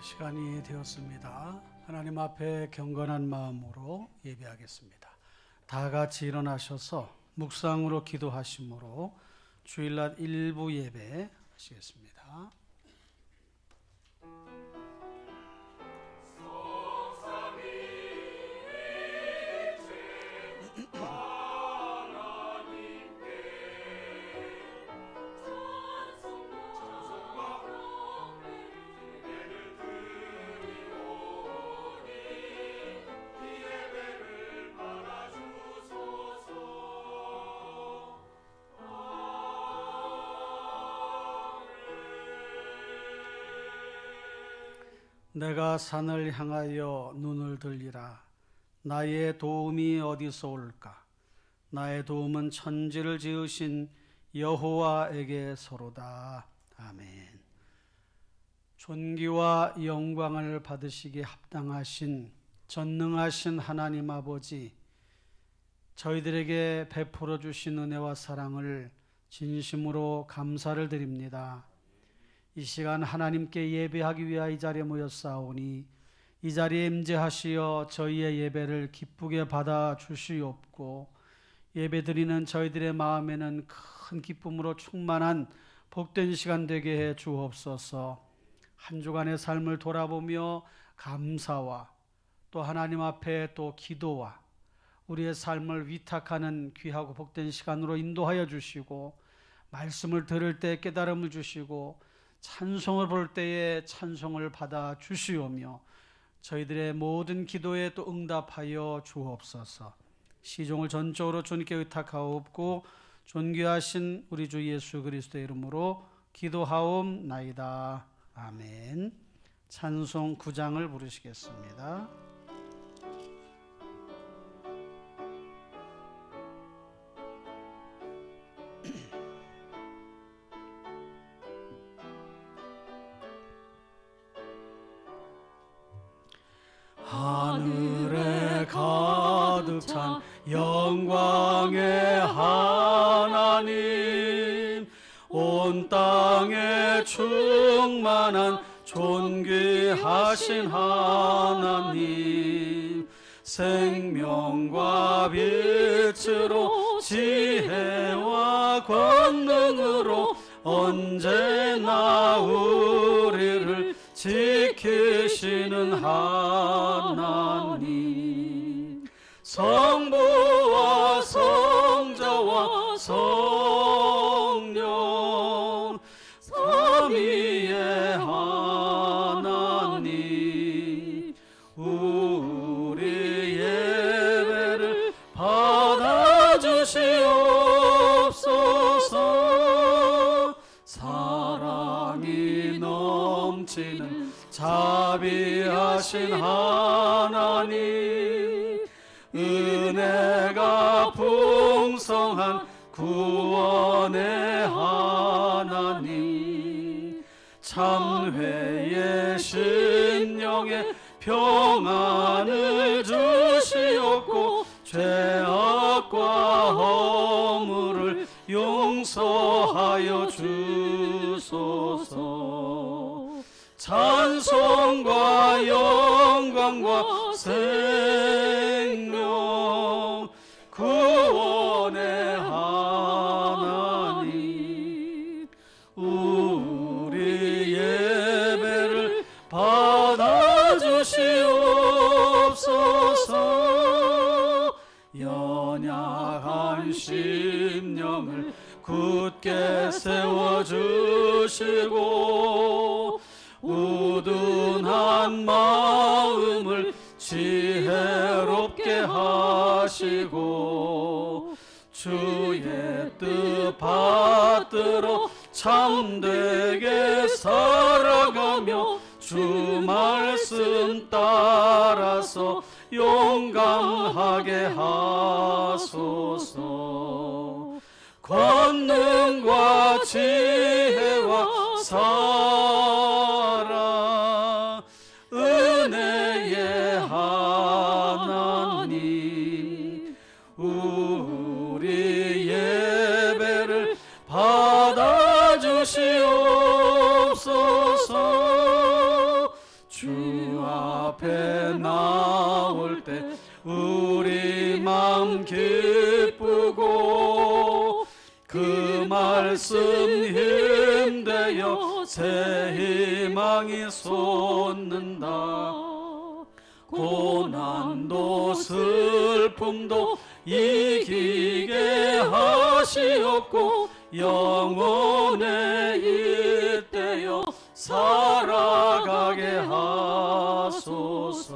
시간이 되었습니다. 하나님 앞에 경건한 마음으로 예배하겠습니다. 다 같이 일어나셔서 묵상으로 기도하심으로 주일날 일부 예배 하시겠습니다. 내가 산을 향하여 눈을 들리라. 나의 도움이 어디서 올까? 나의 도움은 천지를 지으신 여호와에게서로다. 아멘. 존귀와 영광을 받으시기에 합당하신 전능하신 하나님 아버지, 저희들에게 베풀어 주신 은혜와 사랑을 진심으로 감사를 드립니다. 이 시간 하나님께 예배하기 위하여 이 자리에 모였사오니 이 자리에 임재하시어 저희의 예배를 기쁘게 받아 주시옵고, 예배드리는 저희들의 마음에는 큰 기쁨으로 충만한 복된 시간 되게 해 주옵소서. 한 주간의 삶을 돌아보며 감사와 또 하나님 앞에 또 기도와 우리의 삶을 위탁하는 귀하고 복된 시간으로 인도하여 주시고, 말씀을 들을 때 깨달음을 주시고, 찬송을 볼 때에 찬송을 받아 주시오며, 저희들의 모든 기도에 또 응답하여 주옵소서. 시종을 전적으로 주님께 의탁하옵고 존귀하신 우리 주 예수 그리스도의 이름으로 기도하옵나이다. 아멘. 찬송 9장을 부르시겠습니다. 하늘에 가득 찬 영광의 하나님, 온 땅에 충만한 존귀하신 하나님, 생명과 빛으로 지혜와 권능으로 언제나 우리를 지키시는 하나님, 성부와 성자와 성령 삼위의 하나님, 우리 예배를 받아주시옵소서. 사랑이 넘치는 자비하신 하나님, 은혜가 풍성한 구원의 하나님, 참회의 심령에 평안을 주시옵고 죄악과 허물을 용서하여 주소서. 찬송과 영광과 생명 구원의 하나님, 우리 예배를 받아주시옵소서. 연약한 심령을 굳게 세워주시고, 우둔한 마음을 지혜롭게 하시고, 주의 뜻 받들어 참되게 살아가며 주 말씀 따라서 용감하게 하소서. 권능과 지혜와 사랑, 은혜의 하나님, 우리 예배를 받아주시옵소서. 기쁘고 그 말씀 힘되어 새 희망이 솟는다. 고난도 슬픔도 이기게 하시옵고 영원에 잇대어 살아가게 하소서.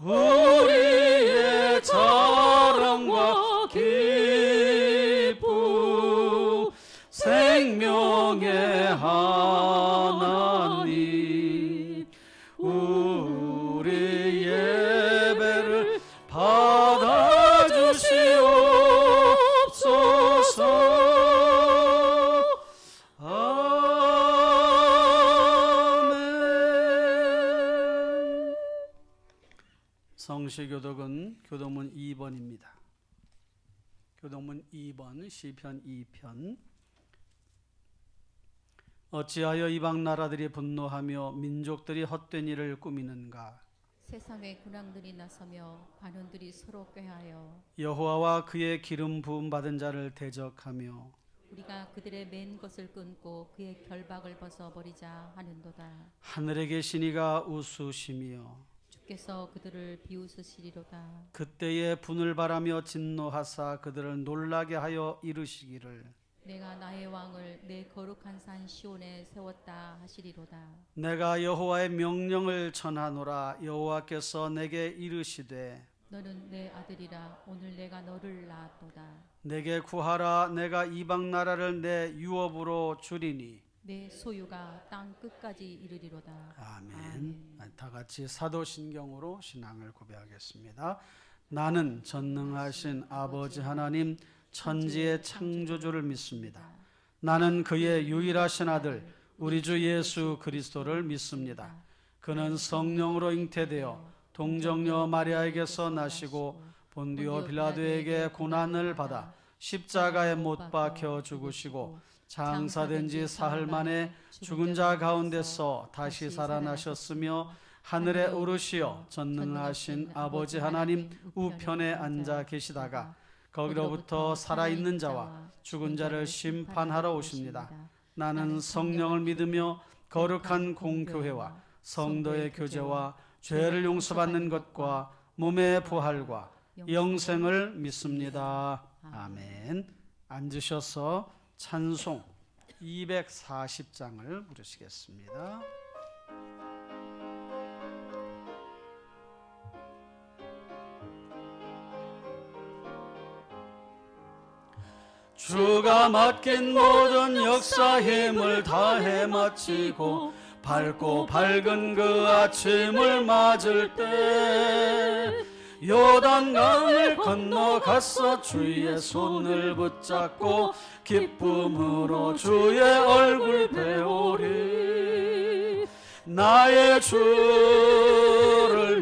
우리의 자랑과 기쁨 생명의 하나님, 우리 예배를 받아주시옵소서. 아멘. 성시교독은 교독문 2번입니다. 교독문 2번 시편 2편. 어찌하여 이방 나라들이 분노하며 민족들이 헛된 일을 꾸미는가. 세상의 군왕들이 나서며 관원들이 서로 꾀하여 여호와와 그의 기름 부음 받은 자를 대적하며 우리가 그들의 맨 것을 끊고 그의 결박을 벗어버리자 하는도다. 하늘에 계신 이가 웃으시며 주께서 그들을 비웃으시리로다. 그때에 분을 바라며 진노하사 그들을 놀라게 하여 이르시기를 내가 나의 왕을 내 거룩한 산 시온에 세웠다 하시리로다. 내가 여호와의 명령을 전하노라. 여호와께서 내게 이르시되 너는 내 아들이라. 오늘 내가 너를 낳았도다. 내게 구하라. 내가 이방 나라를 내 유업으로 주리니. 내 소유가 땅 끝까지 이르리로다. 아멘. 다 같이 사도신경으로 신앙을 고백하겠습니다. 나는 전능하신 아버지 하나님 천지의 창조주를 믿습니다. 나는 그의 유일하신 아들 우리 주 예수 그리스도를 믿습니다. 그는 성령으로 잉태되어 동정녀 마리아에게서 나시고 본디오 빌라도에게 고난을 받아 십자가에 못 박혀 죽으시고 장사된 지 사흘 만에 죽은 자 가운데서 다시 살아나셨으며 하늘에 오르시어 전능하신 아버지 하나님 우편에 앉아 계시다가 거기로부터 살아있는 자와 죽은 자를 심판하러 오십니다. 나는 성령을 믿으며 거룩한 공교회와 성도의 교제와 죄를 용서받는 것과 몸의 부활과 영생을 믿습니다. 아멘. 앉으셔서 찬송 240장을 부르시겠습니다. 주가 맡긴 모든 역사 힘을 다해 마치고 밝고 밝은 그 아침을 맞을 때 요단강을 건너가서 주의 손을 붙잡고 기쁨으로 주의 얼굴 배우리. 나의 주를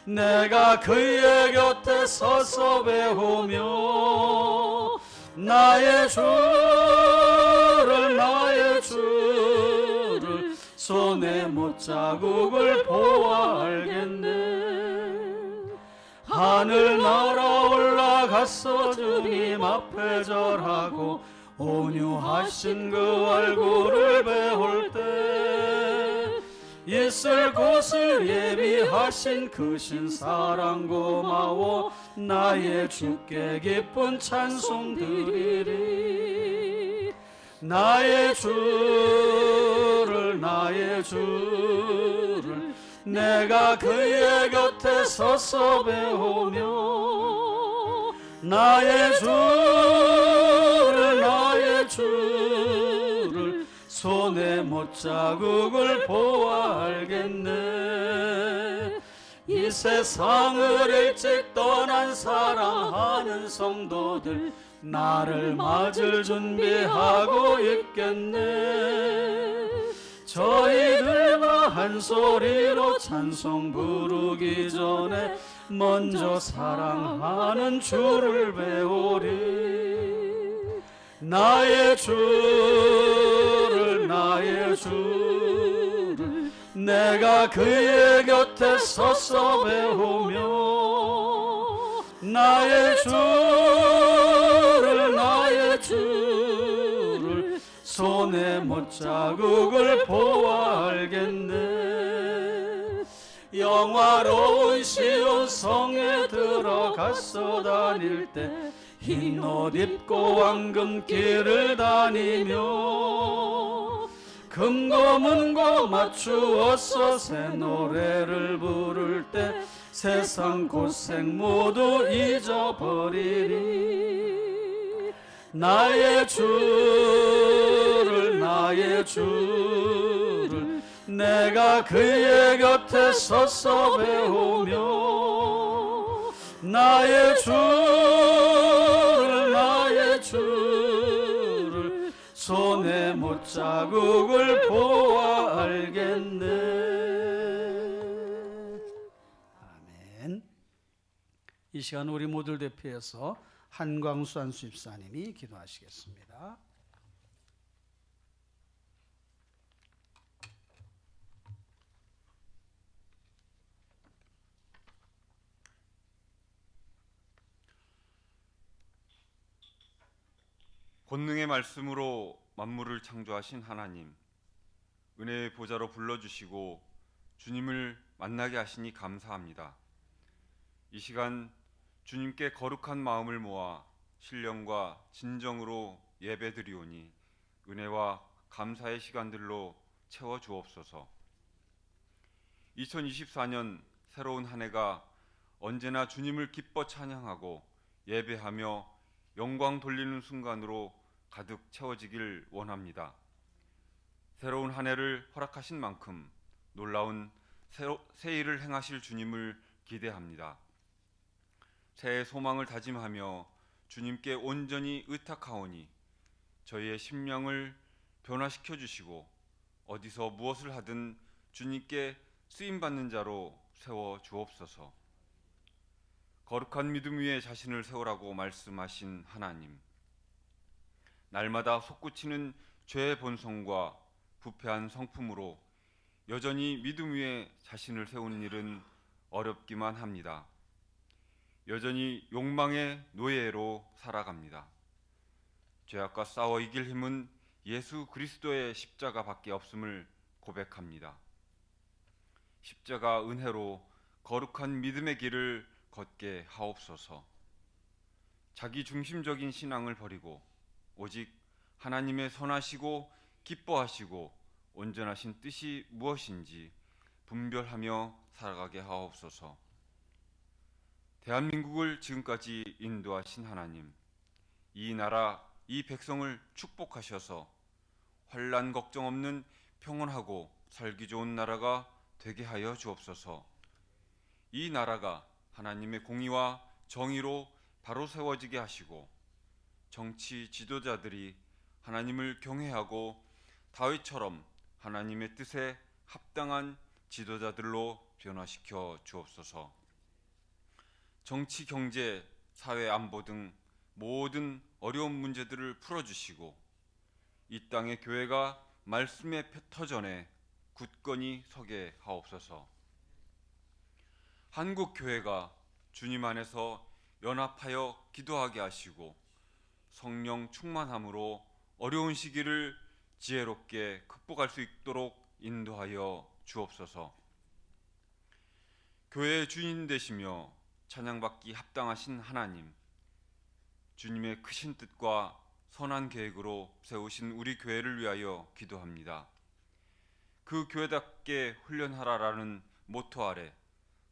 내가 그의 곁에 서서 배우며 나의 주를 손에 못자국을 보아 알겠네. 하늘 날아 올라가서 주님 앞에 절하고 온유하신 그 얼굴을 배울 때 있을 곳을 예비하신 그 신사랑 고마워 나의 주께 기쁜 찬송 드리리. 나의 주를 내가 그의 곁에 서서 배우며 나의 주를 손에 못자국을 보아 알겠네. 이 세상을 일찍 떠난 사랑하는 성도들 나를 맞을 준비하고 있겠네. 저희들과 한 소리로 찬송 부르기 전에 먼저 사랑하는 주를 배우리. 나의 주를 내가 그의 곁에 곁에 서서 배우며 나의 주를 손에 못자국을 보아 알겠네. 영화로운 시온 성에 들어가서 다닐 때 흰 옷 입고 황금길을 다니며 금고 문고 맞추어서 새 노래를 부를 때 세상 고생 모두 잊어버리리. 나의 주를 내가 그의 곁에 서서 배우며 나의 주를 손에 못자국을 보아 알겠네. 아멘. 이 시간 우리 모두를 대표해서 한광수 안수집사님이 기도하시겠습니다. 권능의 말씀으로 만물을 창조하신 하나님, 은혜의 보좌로 불러주시고 주님을 만나게 하시니 감사합니다. 이 시간 주님께 거룩한 마음을 모아 신령과 진정으로 예배드리오니 은혜와 감사의 시간들로 채워주옵소서. 2024년 새로운 한 해가 언제나 주님을 기뻐 찬양하고 예배하며 영광 돌리는 순간으로 가득 채워지길 원합니다. 새로운 한 해를 허락하신 만큼 놀라운 새 일을 행하실 주님을 기대합니다. 새해 소망을 다짐하며 주님께 온전히 의탁하오니 저희의 심령을 변화시켜 주시고 어디서 무엇을 하든 주님께 쓰임받는 자로 세워 주옵소서. 거룩한 믿음 위에 자신을 세우라고 말씀하신 하나님, 날마다 솟구치는 죄의 본성과 부패한 성품으로 여전히 믿음 위에 자신을 세우는 일은 어렵기만 합니다. 여전히 욕망의 노예로 살아갑니다. 죄악과 싸워 이길 힘은 예수 그리스도의 십자가밖에 없음을 고백합니다. 십자가 은혜로 거룩한 믿음의 길을 걷게 하옵소서. 자기 중심적인 신앙을 버리고 오직 하나님의 선하시고 기뻐하시고 온전하신 뜻이 무엇인지 분별하며 살아가게 하옵소서. 대한민국을 지금까지 인도하신 하나님, 이 나라, 이 백성을 축복하셔서 환난 걱정 없는 평온하고 살기 좋은 나라가 되게 하여 주옵소서. 이 나라가 하나님의 공의와 정의로 바로 세워지게 하시고 정치 지도자들이 하나님을 경외하고 다윗처럼 하나님의 뜻에 합당한 지도자들로 변화시켜 주옵소서. 정치, 경제, 사회 안보 등 모든 어려운 문제들을 풀어주시고 이 땅의 교회가 말씀의 터전에 굳건히 서게 하옵소서. 한국 교회가 주님 안에서 연합하여 기도하게 하시고 성령 충만함으로 어려운 시기를 지혜롭게 극복할 수 있도록 인도하여 주옵소서. 교회의 주인 되시며 찬양받기 합당하신 하나님, 주님의 크신 뜻과 선한 계획으로 세우신 우리 교회를 위하여 기도합니다. 그 교회답게 훈련하라라는 모토 아래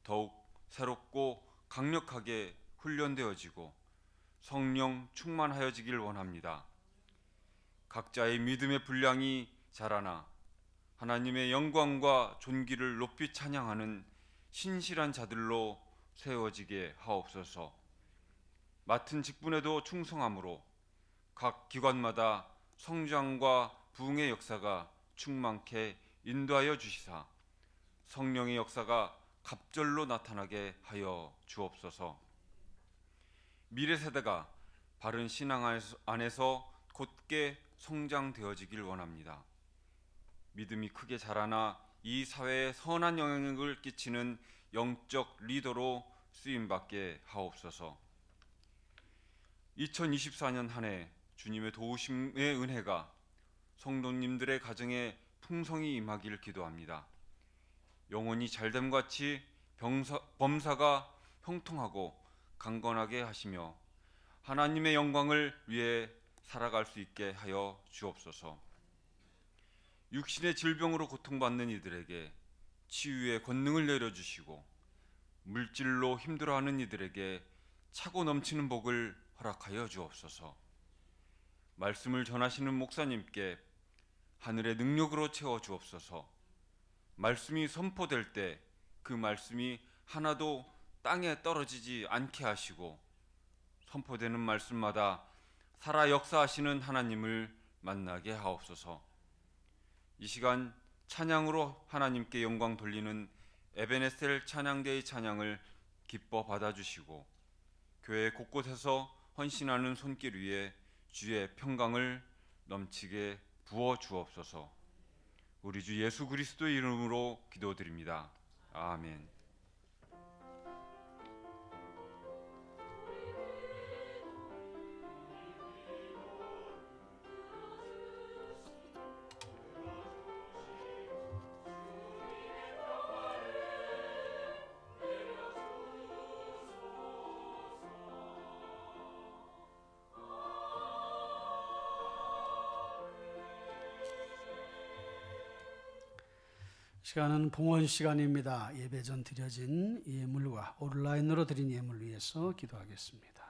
더욱 새롭고 강력하게 훈련되어지고 성령 충만하여지길 원합니다. 각자의 믿음의 분량이 자라나 하나님의 영광과 존귀를 높이 찬양하는 신실한 자들로 세워지게 하옵소서. 맡은 직분에도 충성함으로 각 기관마다 성장과 부흥의 역사가 충만케 인도하여 주시사 성령의 역사가 갑절로 나타나게 하여 주옵소서. 미래 세대가 바른 신앙 안에서 곧게 성장되어지길 원합니다. 믿음이 크게 자라나 이 사회에 선한 영향력을 끼치는 영적 리더로 쓰임받게 하옵소서. 2024년 한 해 주님의 도우심의 은혜가 성도님들의 가정에 풍성히 임하기를 기도합니다. 영혼이 잘됨 같이 범사가 형통하고 강건하게 하시며 하나님의 영광을 위해 살아갈 수 있게 하여 주옵소서. 육신의 질병으로 고통받는 이들에게 치유의 권능을 내려주시고 물질로 힘들어하는 이들에게 차고 넘치는 복을 허락하여 주옵소서. 말씀을 전하시는 목사님께 하늘의 능력으로 채워 주옵소서. 말씀이 선포될 때 그 말씀이 하나도 땅에 떨어지지 않게 하시고 선포되는 말씀마다 살아 역사하시는 하나님을 만나게 하옵소서. 이 시간 찬양으로 하나님께 영광 돌리는 에베네셀 찬양대의 찬양을 기뻐 받아주시고 교회 곳곳에서 헌신하는 손길 위에 주의 평강을 넘치게 부어 주옵소서. 우리 주 예수 그리스도의 이름으로 기도드립니다. 아멘. 시간은 봉헌 시간입니다. 예배 전 드려진 예물과 온라인으로 드린 예물 위해서 기도하겠습니다.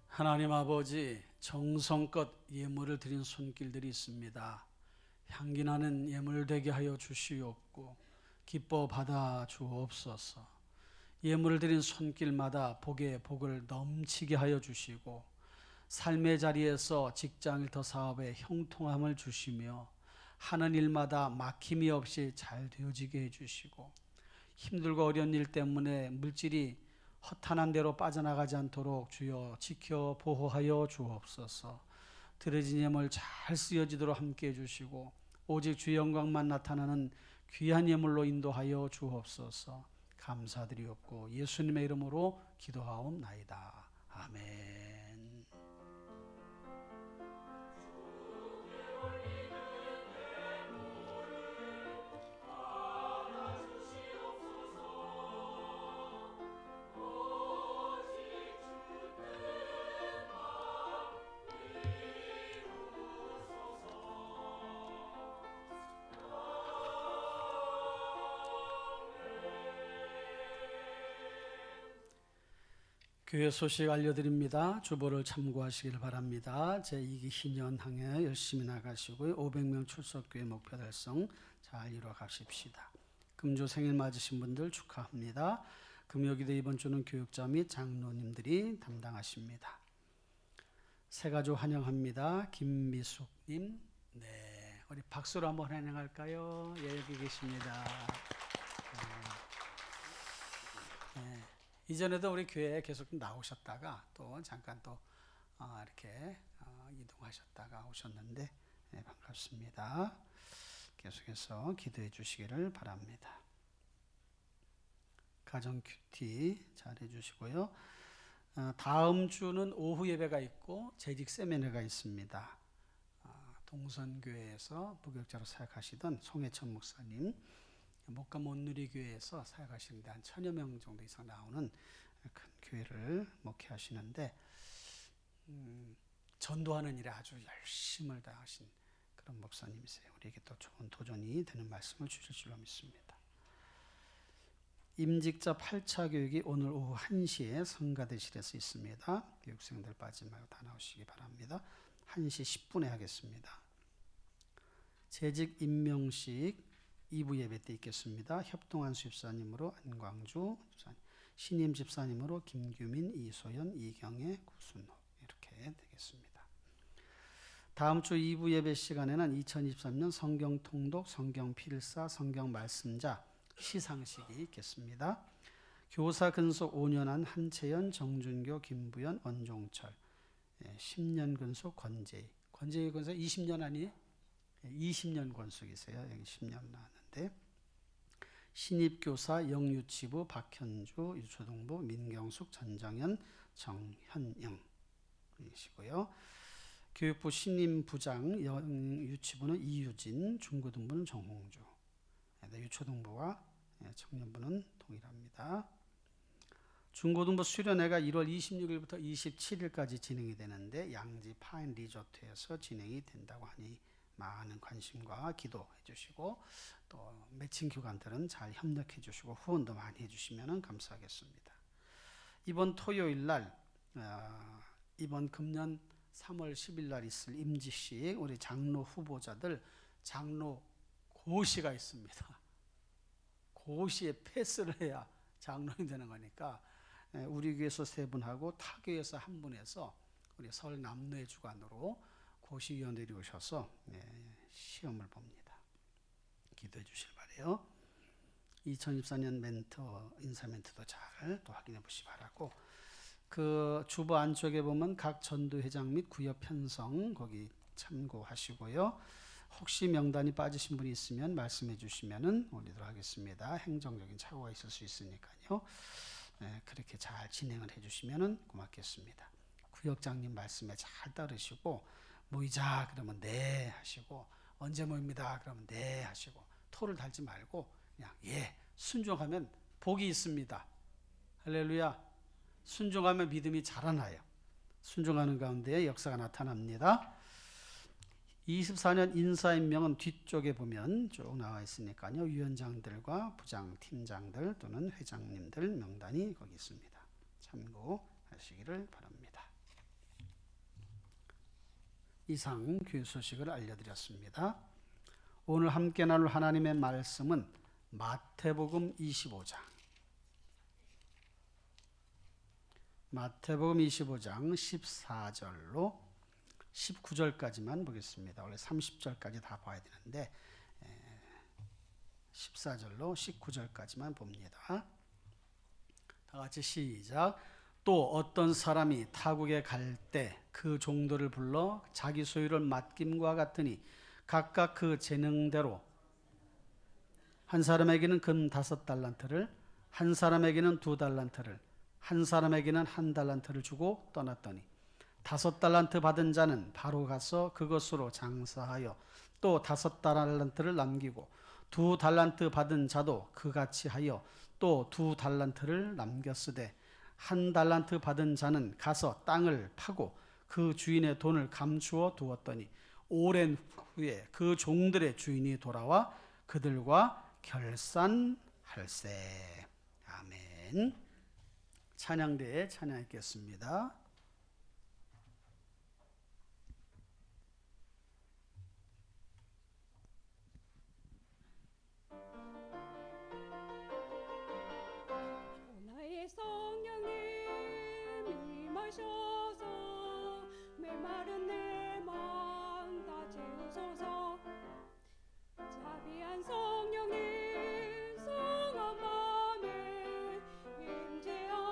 하나님 아버지, 정성껏 예물을 드린 손길들이 있습니다. 향기나는 예물 되게 하여 주시옵고 기뻐 받아 주옵소서. 예물을 드린 손길마다 복에 복을 넘치게 하여 주시고 삶의 자리에서 직장일터 사업에 형통함을 주시며 하는 일마다 막힘이 없이 잘 되어지게 해주시고 힘들고 어려운 일 때문에 물질이 허탄한 대로 빠져나가지 않도록 주여 지켜 보호하여 주옵소서. 드려진 예물 잘 쓰여지도록 함께 해주시고 오직 주의 영광만 나타나는 귀한 예물로 인도하여 주옵소서. 감사드리옵고 예수님의 이름으로 기도하옵나이다. 아멘. 교회 소식 알려드립니다. 주보를 참고하시길 바랍니다. 제2기 희년항에 열심히 나가시고요. 500명 출석교회 목표 달성 잘 이루어 가십시다. 금조 생일 맞으신 분들 축하합니다. 금요기도 이번 주는 교육자 및 장로님들이 담당하십니다. 새가족 환영합니다. 김미숙님, 네, 우리 박수로 한번 환영할까요? 예, 여기 계십니다. 네. 이전에도 우리 교회에 계속 나오셨다가 또 잠깐 또 이렇게 이동하셨다가 오셨는데 네, 반갑습니다. 계속해서 기도해 주시기를 바랍니다. 가정 큐티 잘 해주시고요. 다음 주는 오후 예배가 있고 재직 세미나가 있습니다. 동선교회에서 부교육자로 사역하시던 송혜천 목사님, 목감 온누리교회에서 사역하시는데 한 1000여 명 정도 이상 나오는 큰 교회를 목회하시는데 전도하는 일에 아주 열심을 다하신 그런 목사님이세요. 우리에게 또 좋은 도전이 되는 말씀을 주실 줄로 믿습니다. 임직자 8차 교육이 오늘 오후 1시에 성가대실에서 있습니다. 교육생들 빠지지 말고 다 나오시기 바랍니다. 1시 10분에 하겠습니다. 재직 임명식 2부 예배 때 있겠습니다. 협동한 수집사님으로 안광주 집사님, 신임 집사님으로 김규민, 이소연, 이경애, 구순호 이렇게 되겠습니다. 다음 주 2부 예배 시간에는 2023년 성경 통독, 성경 필사, 성경 말씀자 시상식이 있겠습니다. 교사 근속 5년한 한채연, 정준교, 김부연, 원종철, 10년 근속 권재희 권속 20년 아니에요? 20년 권속이세요. 여기 10년 나왔는데, 신입교사 영유치부 박현주, 유초등부 민경숙, 전정현, 정현영 이시고요. 교육부 신임부장 영유치부는 이유진, 중고등부는 정홍주, 유초등부와 청년부는 동일합니다. 중고등부 수련회가 1월 26일부터 27일까지 진행이 되는데 양지 파인 리조트에서 진행이 된다고 하니 많은 관심과 기도해 주시고, 또 매칭 교관들은 잘 협력해 주시고 후원도 많이 해 주시면 감사하겠습니다. 이번 토요일 날, 이번 금년 3월 10일 날 있을 임직식 우리 장로 후보자들 장로 고시가 있습니다. 고시에 패스를 해야 장로이 되는 거니까 우리 교회에서 3분하고 타 교회에서 1분에서 우리 서울 남로의 주관으로 고시위원들이 오셔서 시험을 봅니다. 기도해 주실 바래요. 2024년 멘토, 인사 멘토도 잘 또 확인해 보시 바라고, 그 주보 안쪽에 보면 각 전도회장 및 구역 편성 거기 참고하시고요. 혹시 명단이 빠지신 분이 있으면 말씀해 주시면 올리도록 하겠습니다. 행정적인 착오가 있을 수 있으니까요. 그렇게 잘 진행을 해 주시면 고맙겠습니다. 구역장님 말씀에 잘 따르시고, 모이자 그러면 네 하시고, 언제 모입니다 그러면 네 하시고, 토를 달지 말고 그냥 순종하면 복이 있습니다. 할렐루야. 순종하면 믿음이 자라나요. 순종하는 가운데 역사가 나타납니다. 24년 인사임명은 뒤쪽에 보면 쭉 나와 있으니까요. 위원장들과 부장, 팀장들 또는 회장님들 명단이 거기 있습니다. 참고하시기를 바랍니다. 이상 교육 소식을 알려드렸습니다. 오늘 함께 나눌 하나님의 말씀은 마태복음 25장 14절로 19절까지만 보겠습니다. 원래 30절까지 다 봐야 되는데 14절로 19절까지만 봅니다. 다 같이 시작. 또 어떤 사람이 타국에 갈 때 그 종들을 불러 자기 소유를 맡김과 같으니 각각 그 재능대로 한 사람에게는 금 5달란트를, 한 사람에게는 2달란트를, 한 사람에게는 1달란트를 주고 떠났더니 5달란트 받은 자는 바로 가서 그것으로 장사하여 또 5달란트를 남기고 2달란트 받은 자도 그같이 하여 또 2달란트를 남겼으되 1달란트 받은 자는 가서 땅을 파고 그 주인의 돈을 감추어 두었더니 오랜 후에 그 종들의 주인이 돌아와 그들과 결산할세. 아멘. 찬양대에 찬양했겠습니다. 나의 성령님 임하셔서 메마른 내 맘 다 채우소서. 자비한 성령님 성한 맘에 임재하소서.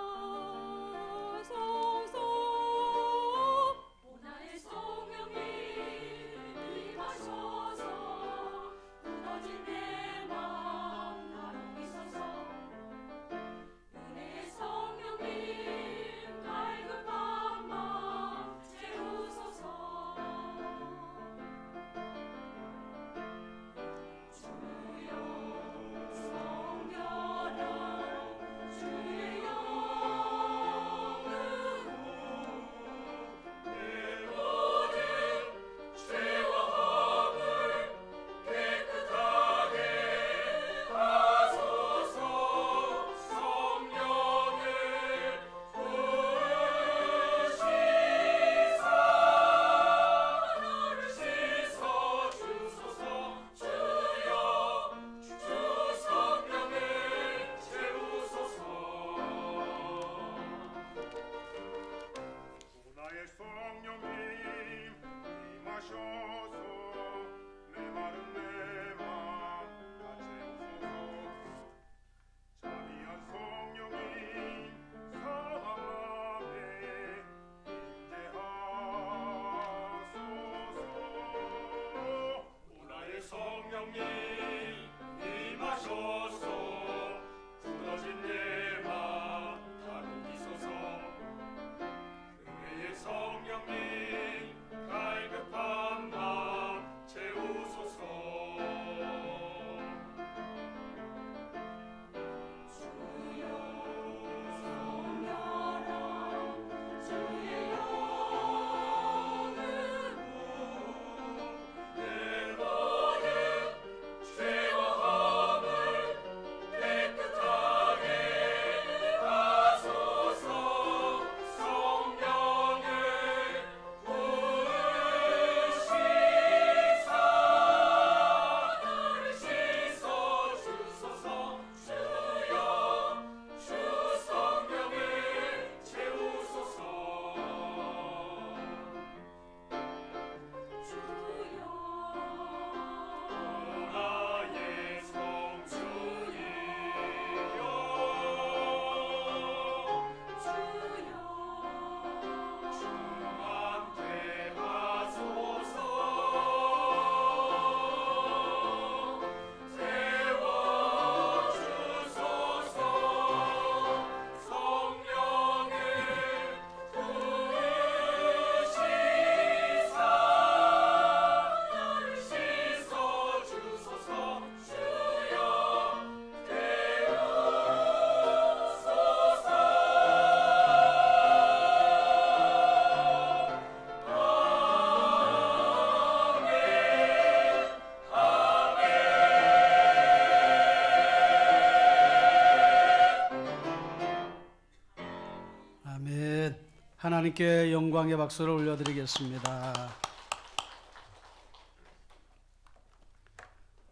하나님께 영광의 박수를 올려드리겠습니다.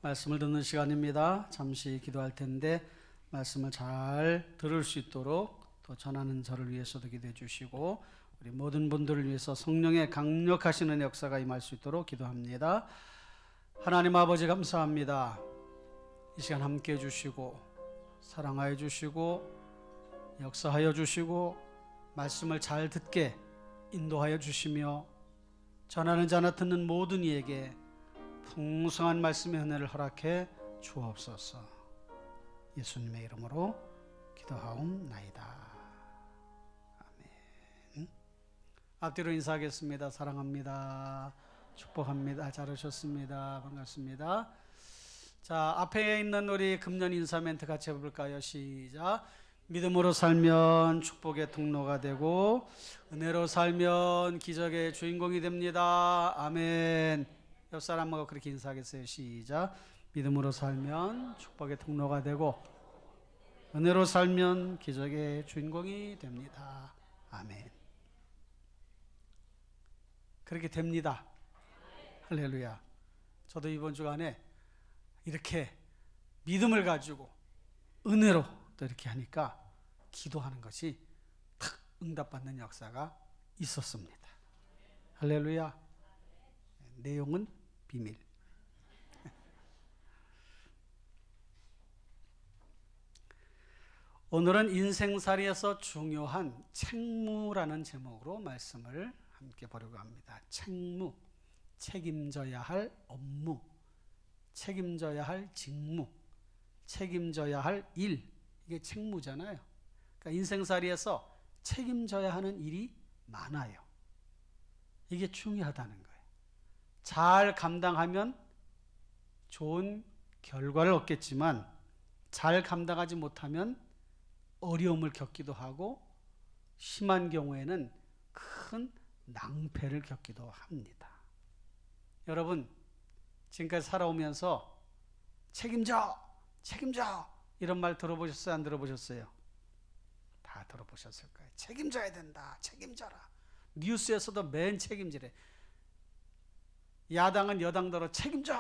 말씀을 듣는 시간입니다. 잠시 기도할 텐데 말씀을 잘 들을 수 있도록 또 전하는 저를 위해서도 기도해 주시고 우리 모든 분들을 위해서 성령의 강력하시는 역사가 임할 수 있도록 기도합니다. 하나님 아버지 감사합니다. 이 시간 함께 해 주시고 사랑하여 주시고 역사하여 주시고 말씀을 잘 듣게 인도하여 주시며 전하는 자나 듣는 모든 이에게 풍성한 말씀의 은혜를 허락해 주옵소서. 예수님의 이름으로 기도하옵나이다. 아멘. 앞뒤로 인사하겠습니다. 사랑합니다. 축복합니다. 잘 오셨습니다. 반갑습니다. 자, 앞에 있는 우리 금년 인사 멘트 같이 해볼까요? 시작. 믿음으로 살면 축복의 통로가 되고 은혜로 살면 기적의 주인공이 됩니다. 아멘. 옆 사람하고 그렇게 인사하겠어요. 시작. 믿음으로 살면 축복의 통로가 되고 은혜로 살면 기적의 주인공이 됩니다. 아멘. 그렇게 됩니다. 할렐루야. 저도 이번 주간에 이렇게 믿음을 가지고 은혜로 또 이렇게 하니까 기도하는 것이 탁 응답받는 역사가 있었습니다. 할렐루야. 내용은 비밀. 오늘은 인생살이에서 중요한 책무라는 제목으로 말씀을 함께 보려고 합니다. 책무, 책임져야 할 업무, 책임져야 할 직무, 책임져야 할 일, 이게 책무잖아요. 그러니까 인생살이에서 책임져야 하는 일이 많아요. 이게 중요하다는 거예요. 잘 감당하면 좋은 결과를 얻겠지만 잘 감당하지 못하면 어려움을 겪기도 하고 심한 경우에는 큰 낭패를 겪기도 합니다. 여러분, 지금까지 살아오면서 책임져! 이런 말 들어보셨어요? 안 들어보셨어요? 다 들어보셨을 거예요. 책임져야 된다. 책임져라. 뉴스에서도 맨 책임지래. 야당은 여당대로 책임져.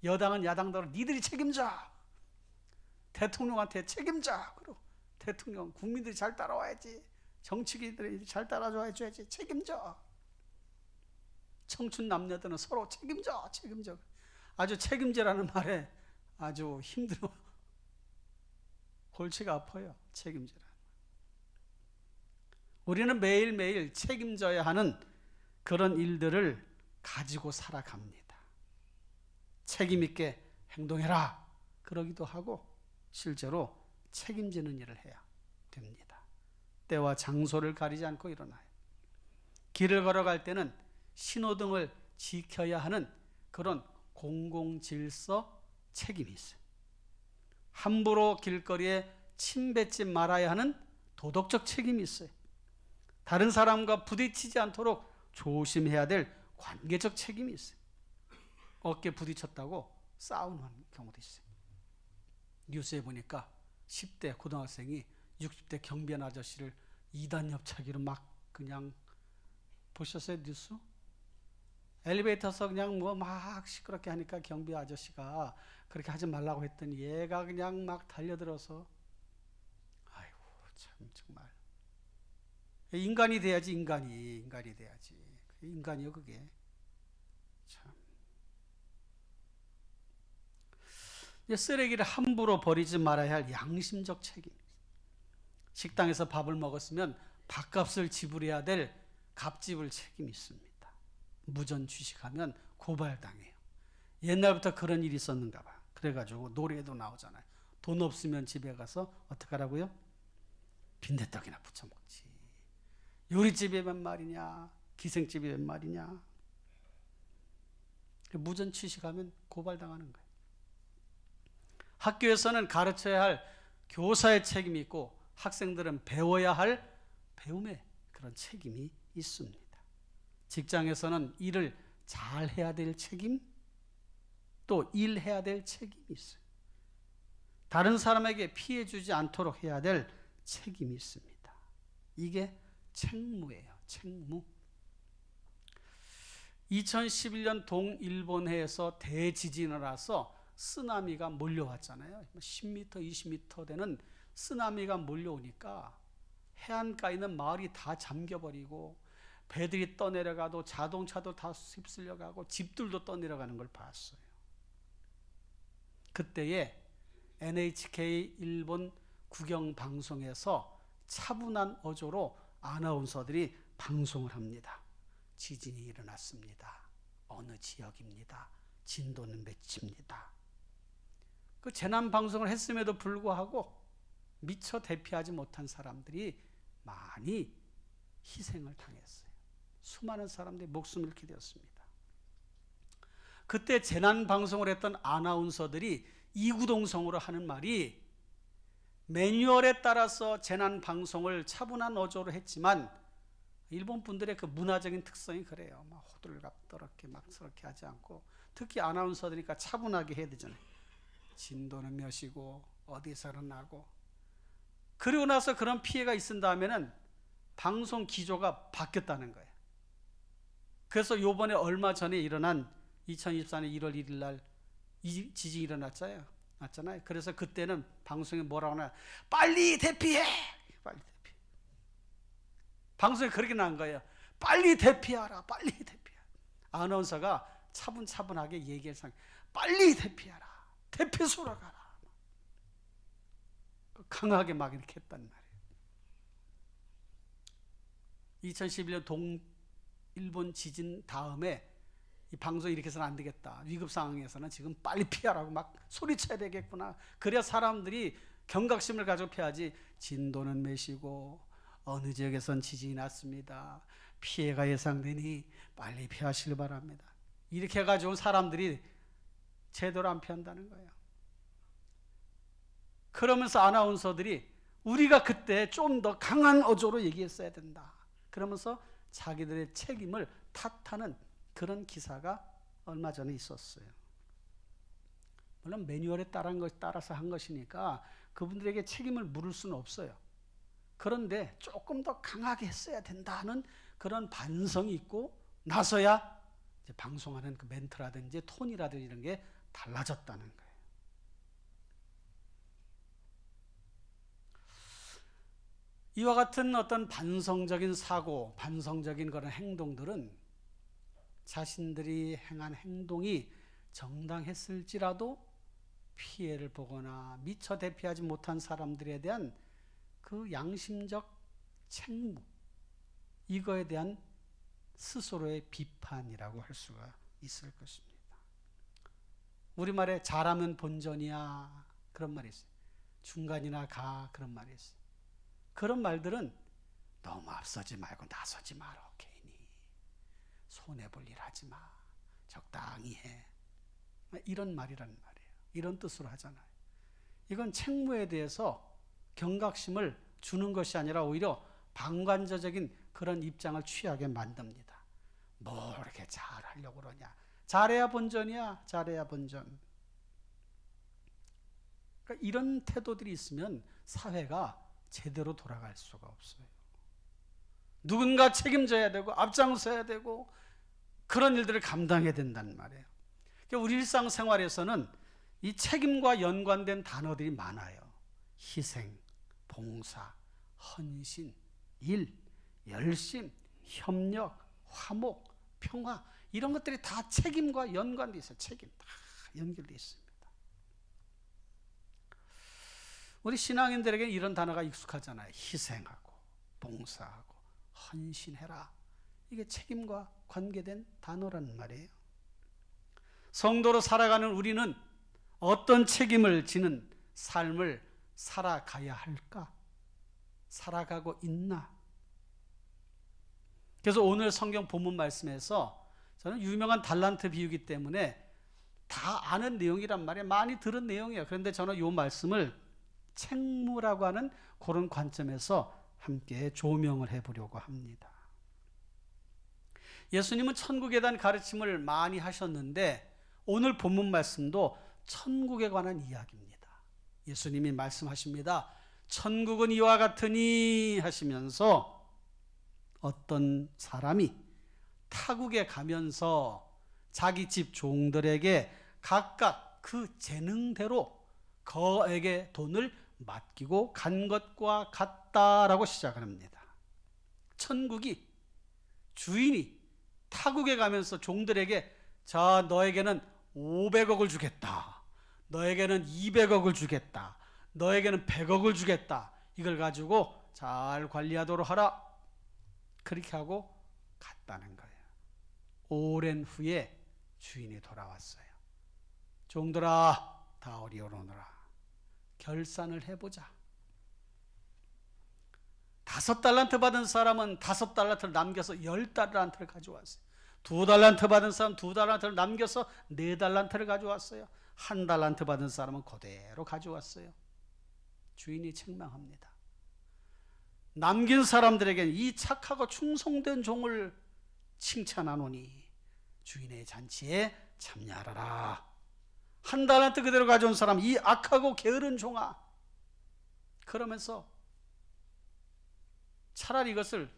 여당은 야당대로 니들이 책임져. 대통령한테 책임져. 그리고 대통령 국민들이 잘 따라와야지. 정치인들이 잘 따라줘야지. 책임져. 청춘 남녀들은 서로 책임져. 아주 책임지라는 말에 아주 힘들어. 골치가 아파요. 책임지라. 우리는 매일매일 책임져야 하는 그런 일들을 가지고 살아갑니다. 책임 있게 행동해라. 그러기도 하고 실제로 책임지는 일을 해야 됩니다. 때와 장소를 가리지 않고 일어나요. 길을 걸어갈 때는 신호등을 지켜야 하는 그런 공공질서 책임이 있어요. 함부로 길거리에 침 뱉지 말아야 하는 도덕적 책임이 있어요. 다른 사람과 부딪히지 않도록 조심해야 될 관계적 책임이 있어요. 어깨 부딪혔다고 싸우는 경우도 있어요. 뉴스에 보니까 10대 고등학생이 60대 경비원 아저씨를 2단 옆차기로 막 그냥 보셨어요? 뉴스? 엘리베이터에서 그냥 뭐 막 시끄럽게 하니까 경비 아저씨가 그렇게 하지 말라고 했더니 얘가 그냥 막 달려들어서 아이고 참 정말 인간이 돼야지. 인간이 돼야지. 인간이요 그게. 참. 쓰레기를 함부로 버리지 말아야 할 양심적 책임. 식당에서 밥을 먹었으면 밥값을 지불해야 될 갑집을 책임이 있습니다. 무전 취식하면 고발당해요. 옛날부터 그런 일이 있었는가 봐. 그래가지고 노래도 나오잖아요. 돈 없으면 집에 가서 어떻게 하라고요? 빈대떡이나 부쳐 먹지. 요리집이 웬 말이냐, 기생집이 웬 말이냐. 무전 취식하면 고발당하는 거예요. 학교에서는 가르쳐야 할 교사의 책임이 있고 학생들은 배워야 할 배움의 그런 책임이 있습니다. 직장에서는 일을 잘 해야 될 책임, 또 일해야 될 책임이 있어요. 다른 사람에게 피해 주지 않도록 해야 될 책임이 있습니다. 이게 책무예요. 책무. 2011년 동일본해에서 대지진을 와서 쓰나미가 몰려왔잖아요. 10m, 20m 되는 쓰나미가 몰려오니까 해안가에 있는 마을이 다 잠겨버리고 배들이 떠내려가도 자동차도 다 휩쓸려가고 집들도 떠내려가는 걸 봤어요. 그때에 NHK 일본 국영방송에서 차분한 어조로 아나운서들이 방송을 합니다. 지진이 일어났습니다. 어느 지역입니다. 진도는 몇입니다. 그 재난 방송을 했음에도 불구하고 미처 대피하지 못한 사람들이 많이 희생을 당했어요. 수많은 사람들이 목숨을 잃게 되었습니다. 그때 재난 방송을 했던 아나운서들이 이구동성으로 하는 말이, 매뉴얼에 따라서 재난 방송을 차분한 어조로 했지만 일본 분들의 그 문화적인 특성이 그래요. 막 호들갑 떠렇게 막 저렇게 하지 않고, 특히 아나운서들이니까 차분하게 해야 되잖아요. 진도는 몇이고 어디서 일어나고. 그리고 나서 그런 피해가 있은 다음에는 방송 기조가 바뀌었다는 거예요. 그래서 요번에 얼마 전에 일어난 2024년 1월 1일 날 이 지진이 일어났잖아요. 그래서 그때는 방송에 뭐라고 하나, 빨리 대피해! 빨리 대피. 방송에 그렇게 난 거예요. 빨리 대피하라, 빨리 대피하라. 아나운서가 차분차분하게 얘기해서 빨리 대피하라, 대피소로 가라. 강하게 막 이렇게 했단 말이에요. 2011년 동일본 지진 다음에 이 방송이 이렇게 해서는 안 되겠다. 위급 상황에서는 지금 빨리 피하라고 막 소리쳐야 되겠구나. 그래야 사람들이 경각심을 가지고 피하지. 진도는 몇이고 어느 지역에선 지진이 났습니다. 피해가 예상되니 빨리 피하시길 바랍니다. 이렇게 해가지고 사람들이 제대로 안 피한다는 거예요. 그러면서 아나운서들이 우리가 그때 좀 더 강한 어조로 얘기했어야 된다. 그러면서 자기들의 책임을 탓하는 그런 기사가 얼마 전에 있었어요. 물론 매뉴얼에 따라서 한 것이니까 그분들에게 책임을 물을 수는 없어요. 그런데 조금 더 강하게 했어야 된다는 그런 반성이 있고 나서야 이제 방송하는 그 멘트라든지 톤이라든지 이런 게 달라졌다는 거예요. 이와 같은 어떤 반성적인 사고, 반성적인 그런 행동들은 자신들이 행한 행동이 정당했을지라도 피해를 보거나 미처 대피하지 못한 사람들에 대한 그 양심적 책무, 이거에 대한 스스로의 비판이라고 할 수가 있을 것입니다. 우리말에 잘하면 본전이야, 그런 말이 있어요. 중간이나 가, 그런 말이 있어요. 그런 말들은 너무 앞서지 말고 나서지 마라. 손해볼 일 하지 마. 적당히 해. 이런 말이란 말이에요. 이런 뜻으로 하잖아요. 이건 책무에 대해서 경각심을 주는 것이 아니라 오히려 방관자적인 그런 입장을 취하게 만듭니다. 뭐 이렇게 잘하려고 그러냐. 잘해야 본전이야. 잘해야 본전. 그러니까 이런 태도들이 있으면 사회가 제대로 돌아갈 수가 없어요. 누군가 책임져야 되고 앞장서야 되고 그런 일들을 감당해야 된다는 말이에요. 그러니까 우리 일상생활에서는 이 책임과 연관된 단어들이 많아요. 희생, 봉사, 헌신, 일, 열심, 협력, 화목, 평화, 이런 것들이 다 책임과 연관되어 있어요. 책임 다 연결되어 있습니다. 우리 신앙인들에게 이런 단어가 익숙하잖아요. 희생하고 봉사하고 헌신해라. 이게 책임과 관계된 단어란 말이에요. 성도로 살아가는 우리는 어떤 책임을 지는 삶을 살아가야 할까? 살아가고 있나? 그래서 오늘 성경 본문 말씀에서 저는 유명한 달란트 비유기 때문에 다 아는 내용이란 말이에요. 많이 들은 내용이에요. 그런데 저는 이 말씀을 책무라고 하는 그런 관점에서 함께 조명을 해보려고 합니다. 예수님은 천국에 대한 가르침을 많이 하셨는데 오늘 본문 말씀도 천국에 관한 이야기입니다. 예수님이 말씀하십니다. 천국은 이와 같으니 하시면서 어떤 사람이 타국에 가면서 자기 집 종들에게 각각 그 재능대로 그에게 돈을 맡기고 간 것과 같다라고 시작을 합니다. 천국이 주인이 타국에 가면서 종들에게 자, 너에게는 500억을 주겠다. 너에게는 200억을 주겠다. 너에게는 100억을 주겠다. 이걸 가지고 잘 관리하도록 하라. 그렇게 하고 갔다는 거예요. 오랜 후에 주인이 돌아왔어요. 종들아, 다 어리오노라. 결산을 해보자. 5달란트 받은 사람은 5달란트를 남겨서 10달란트를 가져왔어요. 2달란트 받은 사람은 2달란트를 남겨서 4달란트를 가져왔어요. 1달란트 받은 사람은 그대로 가져왔어요. 주인이 책망합니다. 남긴 사람들에게는 이 착하고 충성된 종을 칭찬하노니 주인의 잔치에 참여하라. 1달란트 그대로 가져온 사람, 이 악하고 게으른 종아. 그러면서 차라리 이것을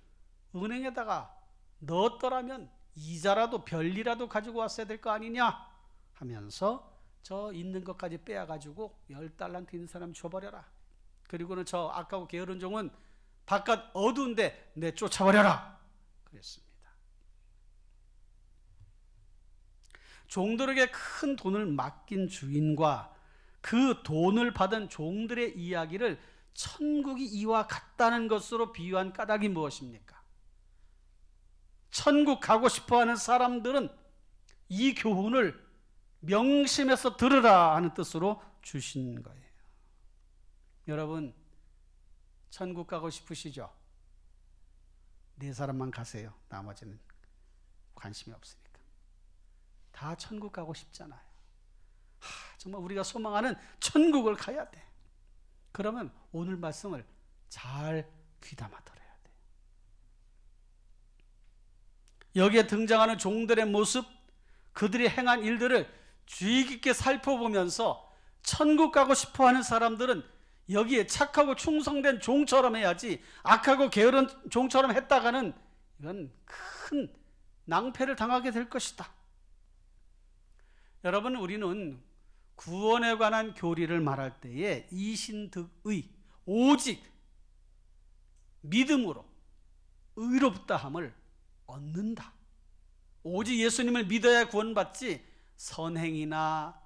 은행에다가 넣었더라면 이자라도 별리라도 가지고 왔어야 될 거 아니냐 하면서 저 있는 것까지 빼앗가지고 10달란트 있는 사람 줘버려라. 그리고는 저 악하고 게으른 종은 바깥 어두운데 내쫓아버려라 그랬습니다. 종들에게 큰 돈을 맡긴 주인과 그 돈을 받은 종들의 이야기를 천국이 이와 같다는 것으로 비유한 까닭이 무엇입니까? 천국 가고 싶어하는 사람들은 이 교훈을 명심해서 들으라 하는 뜻으로 주신 거예요. 여러분, 천국 가고 싶으시죠? 4사람만 가세요. 나머지는 관심이 없으니까. 다 천국 가고 싶잖아요. 정말 우리가 소망하는 천국을 가야 돼. 그러면 오늘 말씀을 잘 귀담아 들어야 돼. 여기에 등장하는 종들의 모습, 그들이 행한 일들을 주의 깊게 살펴보면서 천국 가고 싶어하는 사람들은 여기에 착하고 충성된 종처럼 해야지 악하고 게으른 종처럼 했다가는 이건 큰 낭패를 당하게 될 것이다. 여러분, 우리는 구원에 관한 교리를 말할 때에 이신득의, 오직 믿음으로 의롭다함을 얻는다. 오직 예수님을 믿어야 구원받지 선행이나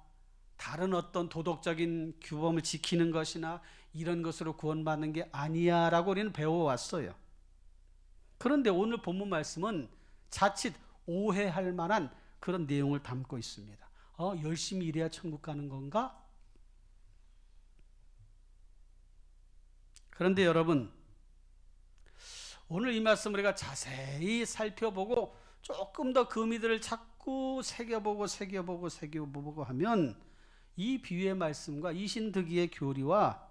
다른 어떤 도덕적인 규범을 지키는 것이나 이런 것으로 구원받는 게 아니야 라고 우리는 배워왔어요. 그런데 오늘 본문 말씀은 자칫 오해할 만한 그런 내용을 담고 있습니다. 열심히 일해야 천국 가는 건가? 그런데 여러분, 오늘 이 말씀을 우리가 자세히 살펴보고 조금 더 그 의미들을 자꾸 새겨보고 하면 이 비유의 말씀과 이신득이의 교리와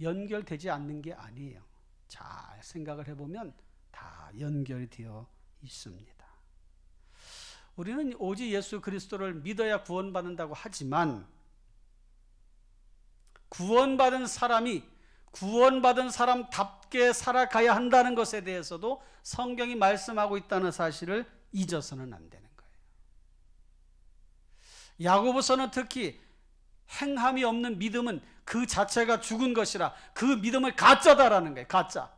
연결되지 않는 게 아니에요. 잘 생각을 해보면 다 연결이 되어 있습니다. 우리는 오직 예수 그리스도를 믿어야 구원받는다고 하지만 구원받은 사람이 구원받은 사람답게 살아가야 한다는 것에 대해서도 성경이 말씀하고 있다는 사실을 잊어서는 안 되는 거예요. 야고보서는 특히 행함이 없는 믿음은 그 자체가 죽은 것이라 그 믿음을 가짜다라는 거예요. 가짜.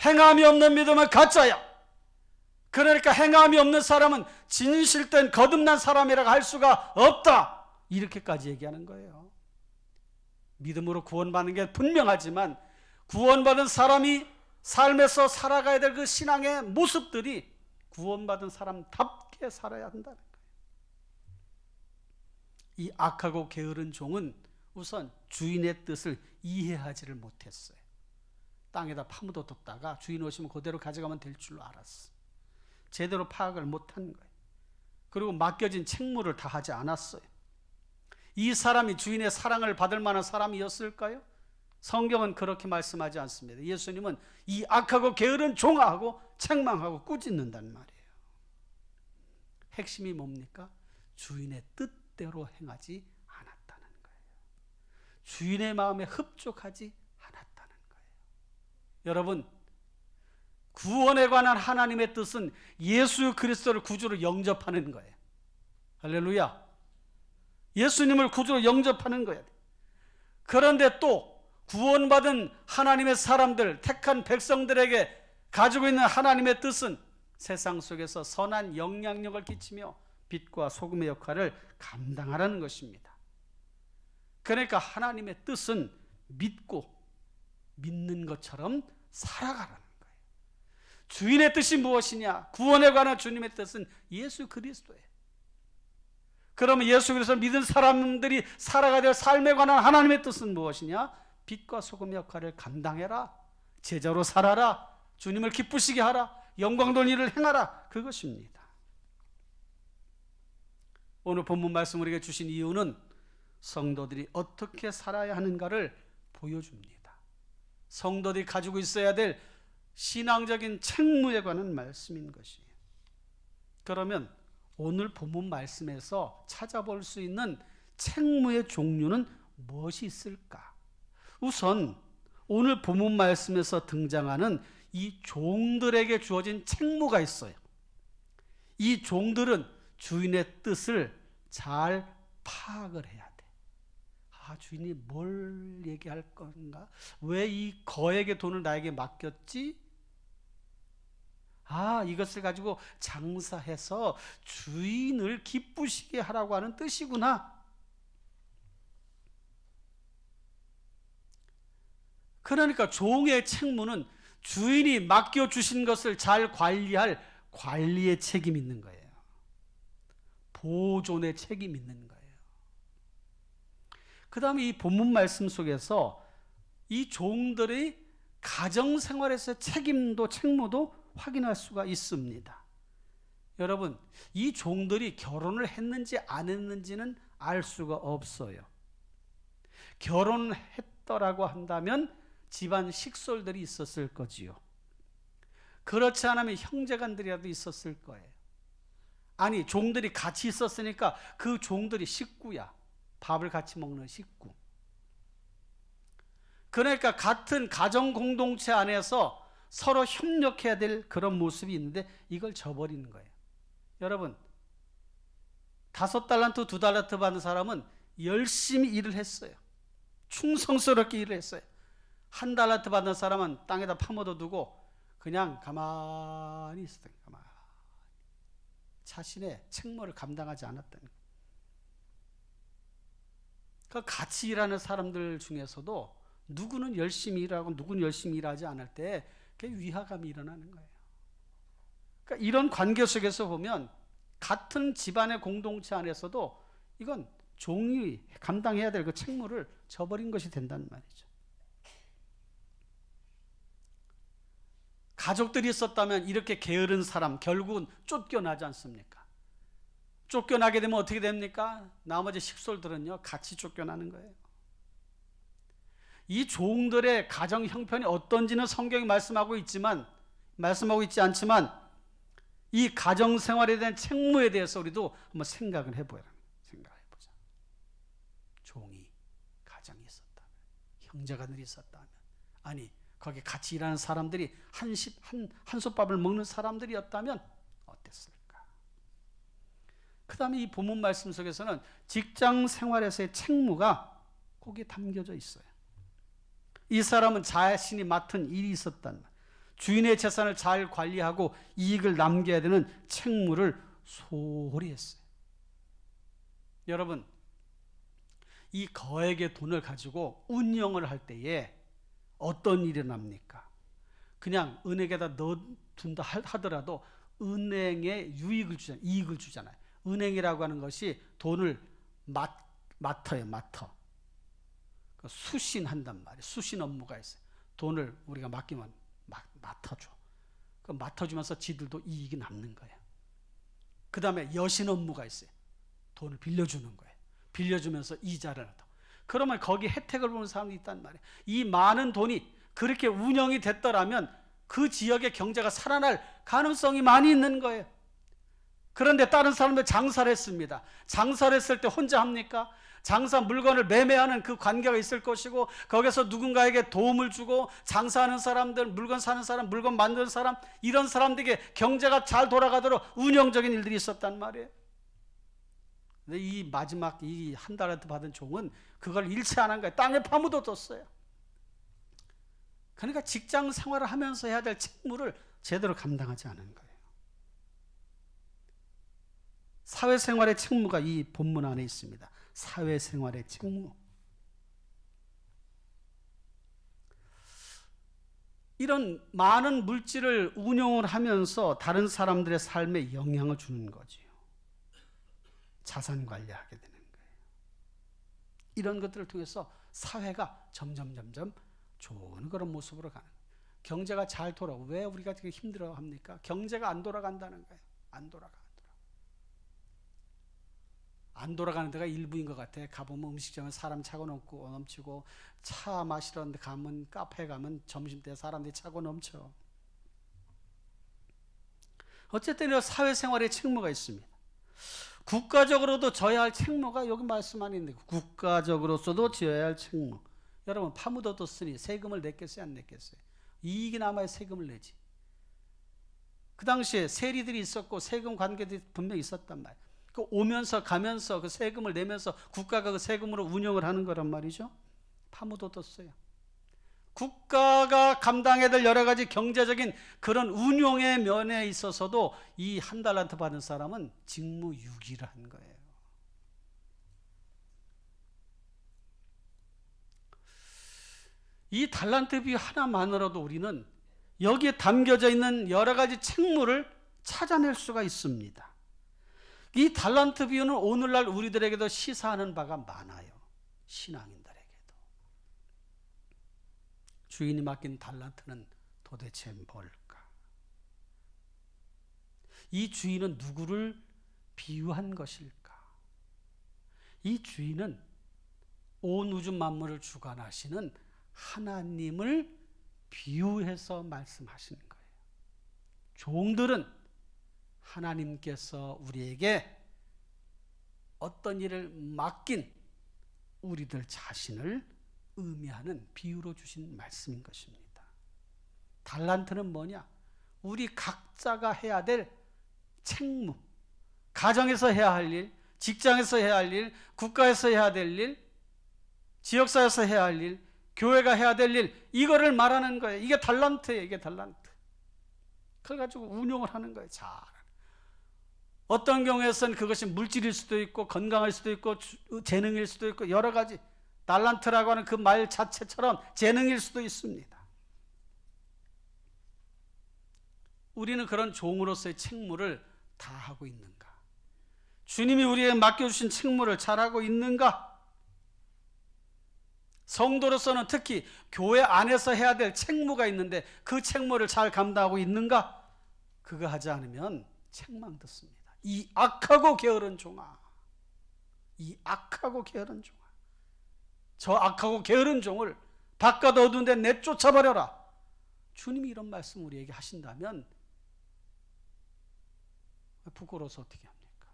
행함이 없는 믿음은 가짜야. 그러니까 행함이 없는 사람은 진실된 거듭난 사람이라고 할 수가 없다. 이렇게까지 얘기하는 거예요. 믿음으로 구원받는 게 분명하지만 구원받은 사람이 삶에서 살아가야 될 그 신앙의 모습들이 구원받은 사람답게 살아야 한다는 거예요. 이 악하고 게으른 종은 우선 주인의 뜻을 이해하지를 못했어요. 땅에다 파묻어뒀다가 주인 오시면 그대로 가져가면 될 줄로 알았어. 제대로 파악을 못한 거예요. 그리고 맡겨진 책무를 다 하지 않았어요. 이 사람이 주인의 사랑을 받을 만한 사람이었을까요? 성경은 그렇게 말씀하지 않습니다. 예수님은 이 악하고 게으른 종아하고 책망하고 꾸짖는단 말이에요. 핵심이 뭡니까? 주인의 뜻대로 행하지 않았다는 거예요. 주인의 마음에 흡족하지 않았다는 거예요. 여러분, 구원에 관한 하나님의 뜻은 예수 그리스도를 구주로 영접하는 거예요. 할렐루야. 예수님을 구주로 영접하는 거예요. 그런데 또 구원받은 하나님의 사람들, 택한 백성들에게 가지고 있는 하나님의 뜻은 세상 속에서 선한 영향력을 끼치며 빛과 소금의 역할을 감당하라는 것입니다. 그러니까 하나님의 뜻은 믿고 믿는 것처럼 살아가라는 거예요. 주인의 뜻이 무엇이냐? 구원에 관한 주님의 뜻은 예수 그리스도예요. 그러면 예수 그리스도를 믿은 사람들이 살아가야 될 삶에 관한 하나님의 뜻은 무엇이냐? 빛과 소금의 역할을 감당해라. 제자로 살아라. 주님을 기쁘시게 하라. 영광 돌리는 일을 행하라. 그것입니다. 오늘 본문 말씀 우리에게 주신 이유는 성도들이 어떻게 살아야 하는가를 보여줍니다. 성도들이 가지고 있어야 될 신앙적인 책무에 관한 말씀인 것이에요. 그러면 오늘 본문 말씀에서 찾아볼 수 있는 책무의 종류는 무엇이 있을까? 우선 오늘 본문 말씀에서 등장하는 이 종들에게 주어진 책무가 있어요. 이 종들은 주인의 뜻을 잘 파악을 해야 돼. 주인이 뭘 얘기할 건가? 왜 이 거액의 돈을 나에게 맡겼지? 이것을 가지고 장사해서 주인을 기쁘시게 하라고 하는 뜻이구나. 그러니까 종의 책무는 주인이 맡겨주신 것을 잘 관리할 관리의 책임이 있는 거예요. 보존의 책임이 있는 거예요. 그 다음에 이 본문 말씀 속에서 이 종들의 가정생활에서의 책임도 책무도 확인할 수가 있습니다. 여러분, 이 종들이 결혼을 했는지 안 했는지는 알 수가 없어요. 결혼했더라고 한다면 집안 식솔들이 있었을 거지요. 그렇지 않으면 형제간들이라도 있었을 거예요. 아니, 종들이 같이 있었으니까 그 종들이 식구야. 밥을 같이 먹는 식구. 그러니까 같은 가정 공동체 안에서 서로 협력해야 될 그런 모습이 있는데 이걸 저버리는 거예요. 여러분, 5달란트, 2달란트 받는 사람은 열심히 일을 했어요. 충성스럽게 일을 했어요. 1달란트 받는 사람은 땅에다 파묻어 두고 그냥 가만히 있었던 거예요. 가만히. 자신의 책무를 감당하지 않았다는 거예요. 그 같이 일하는 사람들 중에서도 누구는 열심히 일하고 누구는 열심히 일하지 않을 때 위화감이 일어나는 거예요. 그러니까 이런 관계 속에서 보면 같은 집안의 공동체 안에서도 이건 종이 감당해야 될 그 책무를 저버린 것이 된다는 말이죠. 가족들이 있었다면 이렇게 게으른 사람 결국은 쫓겨나지 않습니까? 쫓겨나게 되면 어떻게 됩니까? 나머지 식솔들은요 같이 쫓겨나는 거예요. 이 종들의 가정 형편이 어떤지는 성경이 말씀하고 있지 않지만 이 가정 생활에 대한 책무에 대해서 우리도 한번 생각을 해보자. 종이 가정이 있었다면, 형제가들이 있었다면, 아니 거기 같이 일하는 사람들이 한솥밥을 먹는 사람들이었다면 어땠을까? 그 다음에 이 본문 말씀 속에서는 직장 생활에서의 책무가 거기에 담겨져 있어요. 이 사람은 자신이 맡은 일이 있었단 말, 주인의 재산을 잘 관리하고 이익을 남겨야 되는 책무를 소홀히 했어요. 여러분, 이 거액의 돈을 가지고 운영을 할 때에 어떤 일이 납니까? 그냥 은행에다 넣어둔다 하더라도 은행에 이익을 주잖아요. 은행이라고 하는 것이 돈을 맡아요. 수신한단 말이에요. 수신 업무가 있어요. 돈을 우리가 맡기면 맡아줘. 그 맡아주면서 지들도 이익이 남는 거예요. 그 다음에 여신 업무가 있어요. 돈을 빌려주는 거예요. 빌려주면서 이자를 얻어. 그러면 거기 혜택을 보는 사람이 있단 말이에요. 이 많은 돈이 그렇게 운영이 됐더라면 그 지역의 경제가 살아날 가능성이 많이 있는 거예요. 그런데 다른 사람들 장사를 했습니다. 장사를 했을 때 혼자 합니까? 장사 물건을 매매하는 그 관계가 있을 것이고, 거기서 누군가에게 도움을 주고, 장사하는 사람들, 물건 사는 사람, 물건 만드는 사람, 이런 사람들에게 경제가 잘 돌아가도록 운영적인 일들이 있었단 말이에요. 근데 이 마지막 이 한 달한테 받은 종은 그걸 일치 안 한 거예요. 땅에 파묻어뒀어요. 그러니까 직장 생활을 하면서 해야 될 책무를 제대로 감당하지 않은 거예요. 사회생활의 책무가 이 본문 안에 있습니다. 사회생활의 책무. 이런 많은 물질을 운용을 하면서 다른 사람들의 삶에 영향을 주는 거지요. 자산 관리하게 되는 거예요. 이런 것들을 통해서 사회가 점점 좋은 그런 모습으로 가는 거예요. 경제가 잘 돌아가고, 왜 우리가 지금 힘들어 합니까? 경제가 안 돌아간다는 거예요. 안 돌아가는 데가 일부인 것 같아. 가보면 음식점에 사람 차고 넘치고, 차 마시러 가면, 카페에 가면 점심때 사람들이 차고 넘쳐. 어쨌든 이 사회생활의 책무가 있습니다. 국가적으로도 져야 할 책무가 여기 말씀 안에 있는데, 국가적으로서도 져야 할 책무. 여러분, 파묻어뒀으니 세금을 냈겠어요, 안 냈겠어요? 이익이 남아야 세금을 내지. 그 당시에 세리들이 있었고 세금 관계들이 분명히 있었단 말이에요. 그 오면서 가면서 그 세금을 내면서 국가가 그 세금으로 운영을 하는 거란 말이죠. 파묻어뒀어요. 국가가 감당해야 될 여러 가지 경제적인 그런 운용의 면에 있어서도 이 한 달란트 받은 사람은 직무유기를 한 거예요. 이 달란트 비유 하나만으로도 우리는 여기에 담겨져 있는 여러 가지 책무를 찾아낼 수가 있습니다. 이 달란트 비유는 오늘날 우리들에게도 시사하는 바가 많아요. 신앙인들에게도. 주인이 맡긴 달란트는 도대체 뭘까? 이 주인은 누구를 비유한 것일까? 이 주인은 온 우주 만물을 주관하시는 하나님을 비유해서 말씀하시는 거예요. 종들은 하나님께서 우리에게 어떤 일을 맡긴 우리들 자신을 의미하는 비유로 주신 말씀인 것입니다. 달란트는 뭐냐? 우리 각자가 해야 될 책무, 가정에서 해야 할 일, 직장에서 해야 할 일, 국가에서 해야 될 일, 지역사회에서 해야 할 일, 교회가 해야 될 일, 이거를 말하는 거예요. 이게 달란트예요. 이게 달란트. 그걸 가지고 운용을 하는 거예요. 잘. 어떤 경우에서는 그것이 물질일 수도 있고 건강일 수도 있고 재능일 수도 있고 여러 가지, 달란트라고 하는 그 말 자체처럼 재능일 수도 있습니다. 우리는 그런 종으로서의 책무를 다 하고 있는가? 주님이 우리에게 맡겨주신 책무를 잘하고 있는가? 성도로서는 특히 교회 안에서 해야 될 책무가 있는데 그 책무를 잘 감당하고 있는가? 그거 하지 않으면 책망 듣습니다. 이 악하고 게으른 종아, 이 악하고 게으른 종아, 저 악하고 게으른 종을 바깥 어두운 데 내쫓아버려라. 주님이 이런 말씀 우리에게 하신다면 부끄러워서 어떻게 합니까?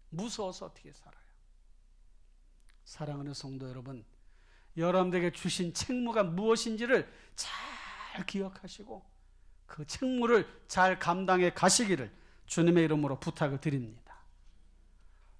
무서워서 어떻게 살아요? 사랑하는 성도 여러분, 여러분들에게 주신 책무가 무엇인지를 잘 기억하시고 그 책무를 잘 감당해 가시기를 주님의 이름으로 부탁을 드립니다.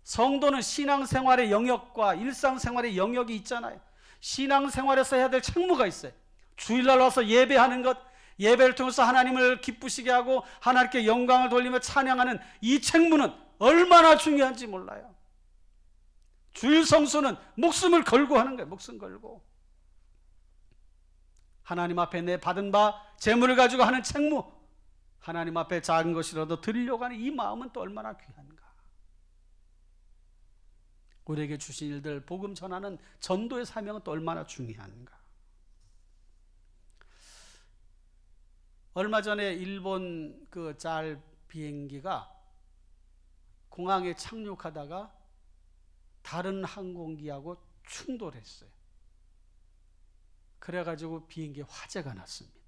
성도는 신앙생활의 영역과 일상생활의 영역이 있잖아요. 신앙생활에서 해야 될 책무가 있어요. 주일날 와서 예배하는 것, 예배를 통해서 하나님을 기쁘시게 하고 하나님께 영광을 돌리며 찬양하는 이 책무는 얼마나 중요한지 몰라요. 주일 성수는 목숨을 걸고 하는 거예요. 목숨 걸고. 하나님 앞에 내 받은 바 재물을 가지고 하는 책무, 하나님 앞에 작은 것이라도 드리려고 하는 이 마음은 또 얼마나 귀한가. 우리에게 주신 일들, 복음 전하는 전도의 사명은 또 얼마나 중요한가. 얼마 전에 일본 그 짤 비행기가 공항에 착륙하다가 다른 항공기하고 충돌했어요. 그래가지고 비행기에 화재가 났습니다.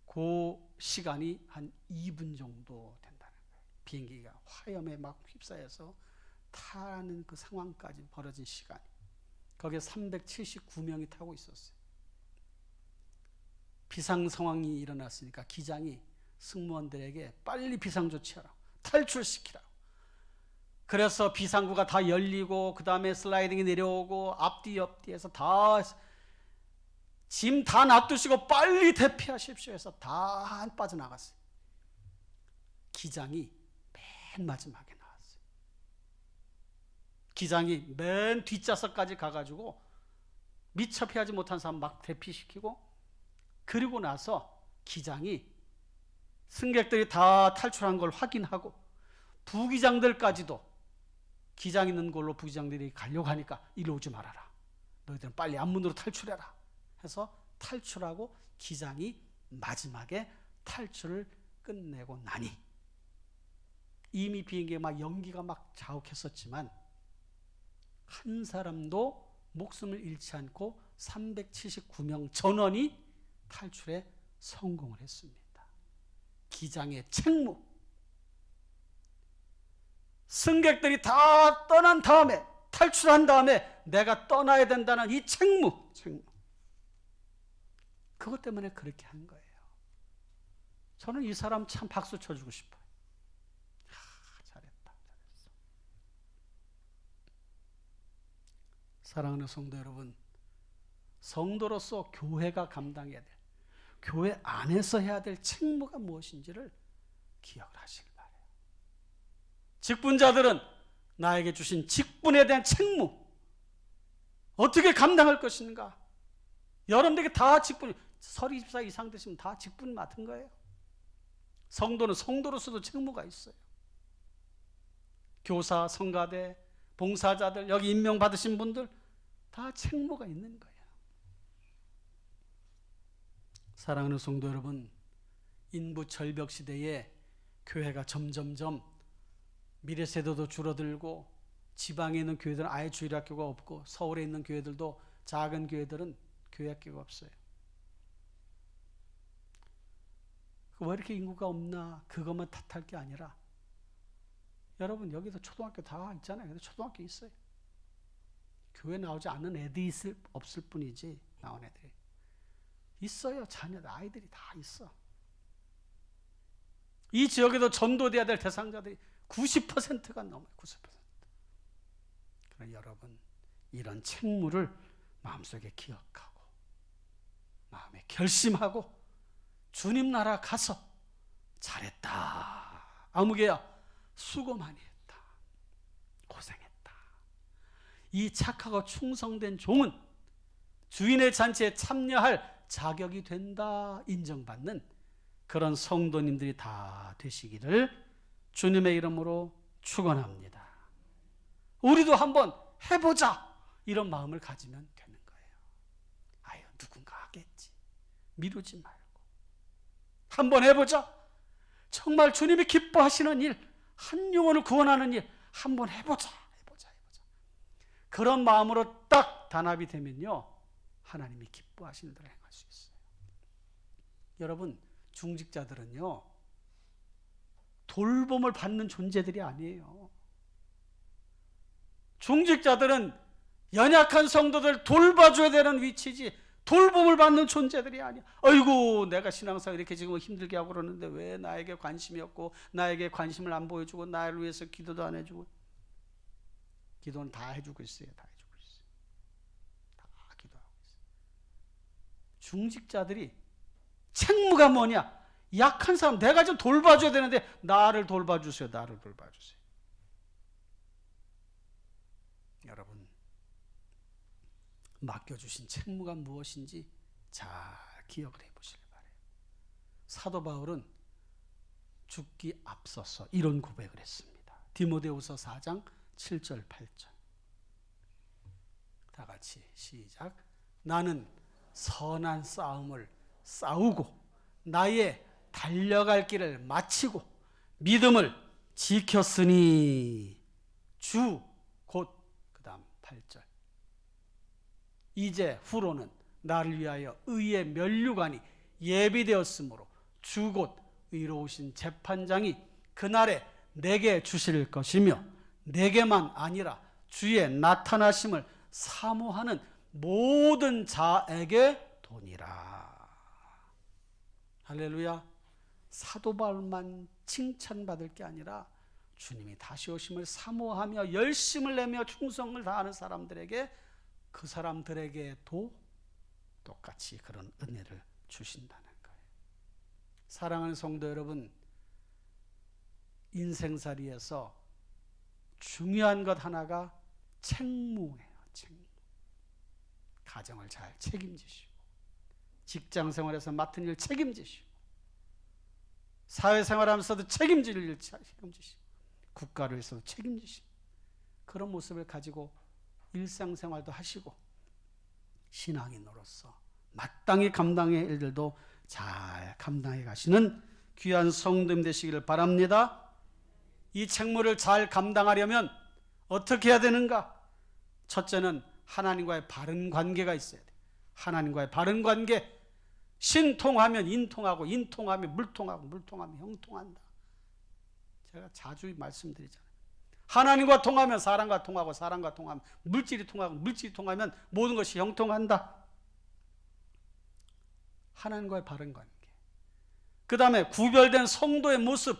그 시간이 한 2분 정도 된다는 거예요. 비행기가 화염에 막 휩싸여서 타는 그 상황까지 벌어진 시간이, 거기에 379명이 타고 있었어요. 비상 상황이 일어났으니까 기장이 승무원들에게 빨리 비상조치하라고, 탈출시키라고. 그래서 비상구가 다 열리고 그 다음에 슬라이딩이 내려오고 앞뒤 옆뒤에서 다 짐 다 놔두시고 빨리 대피하십시오 해서 다 빠져나갔어요. 기장이 맨 마지막에 나왔어요. 기장이 맨 뒷좌석까지 가가지고 미처 피하지 못한 사람 막 대피시키고, 그리고 나서 기장이 승객들이 다 탈출한 걸 확인하고 부기장들까지도 기장 있는 걸로 부기장들이 가려고 하니까 이리로 오지 말아라, 너희들은 빨리 앞문으로 탈출해라 해서 탈출하고 기장이 마지막에 탈출을 끝내고 나니, 이미 비행기에 막 연기가 막 자욱했었지만 한 사람도 목숨을 잃지 않고 379명 전원이 탈출에 성공을 했습니다. 기장의 책무. 승객들이 다 떠난 다음에, 탈출한 다음에 내가 떠나야 된다는 이 책무. 그것 때문에 그렇게 한 거예요. 저는 이 사람 참 박수 쳐주고 싶어요. 잘했다, 잘했어. 사랑하는 성도 여러분, 성도로서 교회가 감당해야 될, 교회 안에서 해야 될 책무가 무엇인지를 기억을 하시길 바라요. 직분자들은 나에게 주신 직분에 대한 책무, 어떻게 감당할 것인가. 여러분들에게 다 직분, 32살 이상 되시면 다 직분 맡은 거예요. 성도는 성도로서도 책무가 있어요. 교사, 성가대, 봉사자들, 여기 임명받으신 분들 다 책무가 있는 거예요. 사랑하는 성도 여러분, 인부 절벽 시대에 교회가 점점점 미래 세대도 줄어들고, 지방에 있는 교회들은 아예 주일학교가 없고, 서울에 있는 교회들도, 작은 교회들은 교회학교가 없어요. 왜 이렇게 인구가 없나, 그것만 탓할 게 아니라, 여러분 여기도 초등학교 다 있잖아요. 근데 초등학교 있어요. 교회 나오지 않는 애들이 없을 뿐이지, 나온 애들이 있어요. 자녀들, 아이들이 다 있어. 이 지역에도 전도돼야 될 대상자들이 90%가 넘어요. 90%. 그러나 여러분, 이런 책무를 마음속에 기억하고 마음에 결심하고 주님 나라 가서 잘했다, 아무개야 수고 많이 했다, 고생했다, 이 착하고 충성된 종은 주인의 잔치에 참여할 자격이 된다 인정받는 그런 성도님들이 다 되시기를 주님의 이름으로 축원합니다. 우리도 한번 해보자, 이런 마음을 가지면 되는 거예요. 아유, 누군가 하겠지, 미루지 말고 한번 해보자. 정말 주님이 기뻐하시는 일, 한 영혼을 구원하는 일 한번 해보자. 그런 마음으로 딱 단합이 되면요, 하나님이 기뻐하시는 대로 행할 수 있어요. 여러분, 중직자들은요 돌봄을 받는 존재들이 아니에요. 중직자들은 연약한 성도들 돌봐줘야 되는 위치지, 돌봄을 받는 존재들이 아니야. 아이고, 내가 신앙생활 이렇게 지금 힘들게 하고 그러는데 왜 나에게 관심이 없고, 나에게 관심을 안 보여주고, 나를 위해서 기도도 안 해주고. 기도는 다 해주고 있어요. 다 해주고 있어요. 다 기도하고 있어요. 중직자들이 책무가 뭐냐? 약한 사람 내가 좀 돌봐줘야 되는데 나를 돌봐주세요. 나를 돌봐주세요. 여러분, 맡겨주신 책무가 무엇인지 잘 기억을 해보시길 바래요. 사도 바울은 죽기 앞서서 이런 고백을 했습니다. 디모데후서 4장 7절 8절. 다 같이 시작. 나는 선한 싸움을 싸우고 나의 달려갈 길을 마치고 믿음을 지켰으니 주 곧 그다음 8절. 이제 후로는 나를 위하여 의의 면류관이 예비되었으므로 주 곧 의로우신 재판장이 그날에 내게 주실 것이며 내게만 아니라 주의 나타나심을 사모하는 모든 자에게 도니라. 할렐루야. 사도 바울만 칭찬받을 게 아니라 주님이 다시 오심을 사모하며 열심을 내며 충성을 다하는 사람들에게, 그 사람들에게도 똑같이 그런 은혜를 주신다는 거예요. 사랑하는 성도 여러분, 인생살이에서 중요한 것 하나가 책무예요. 책무. 가정을 잘 책임지시고, 직장생활에서 맡은 일 책임지시고, 사회생활하면서도 책임질 일 책임지시고, 국가를 위해서도 책임지시고, 그런 모습을 가지고 일상생활도 하시고 신앙인으로서 마땅히 감당의 일들도 잘 감당해 가시는 귀한 성도님 되시기를 바랍니다. 이 책무를 잘 감당하려면 어떻게 해야 되는가? 첫째는 하나님과의 바른 관계가 있어야 돼요. 하나님과의 바른 관계. 신통하면 인통하고, 인통하면 물통하고, 물통하면 형통한다. 제가 자주 말씀드리잖아요. 하나님과 통하면 사람과 통하고, 사람과 통하면 물질이 통하고, 물질이 통하면 모든 것이 형통한다. 하나님과의 바른 관계. 그 다음에 구별된 성도의 모습.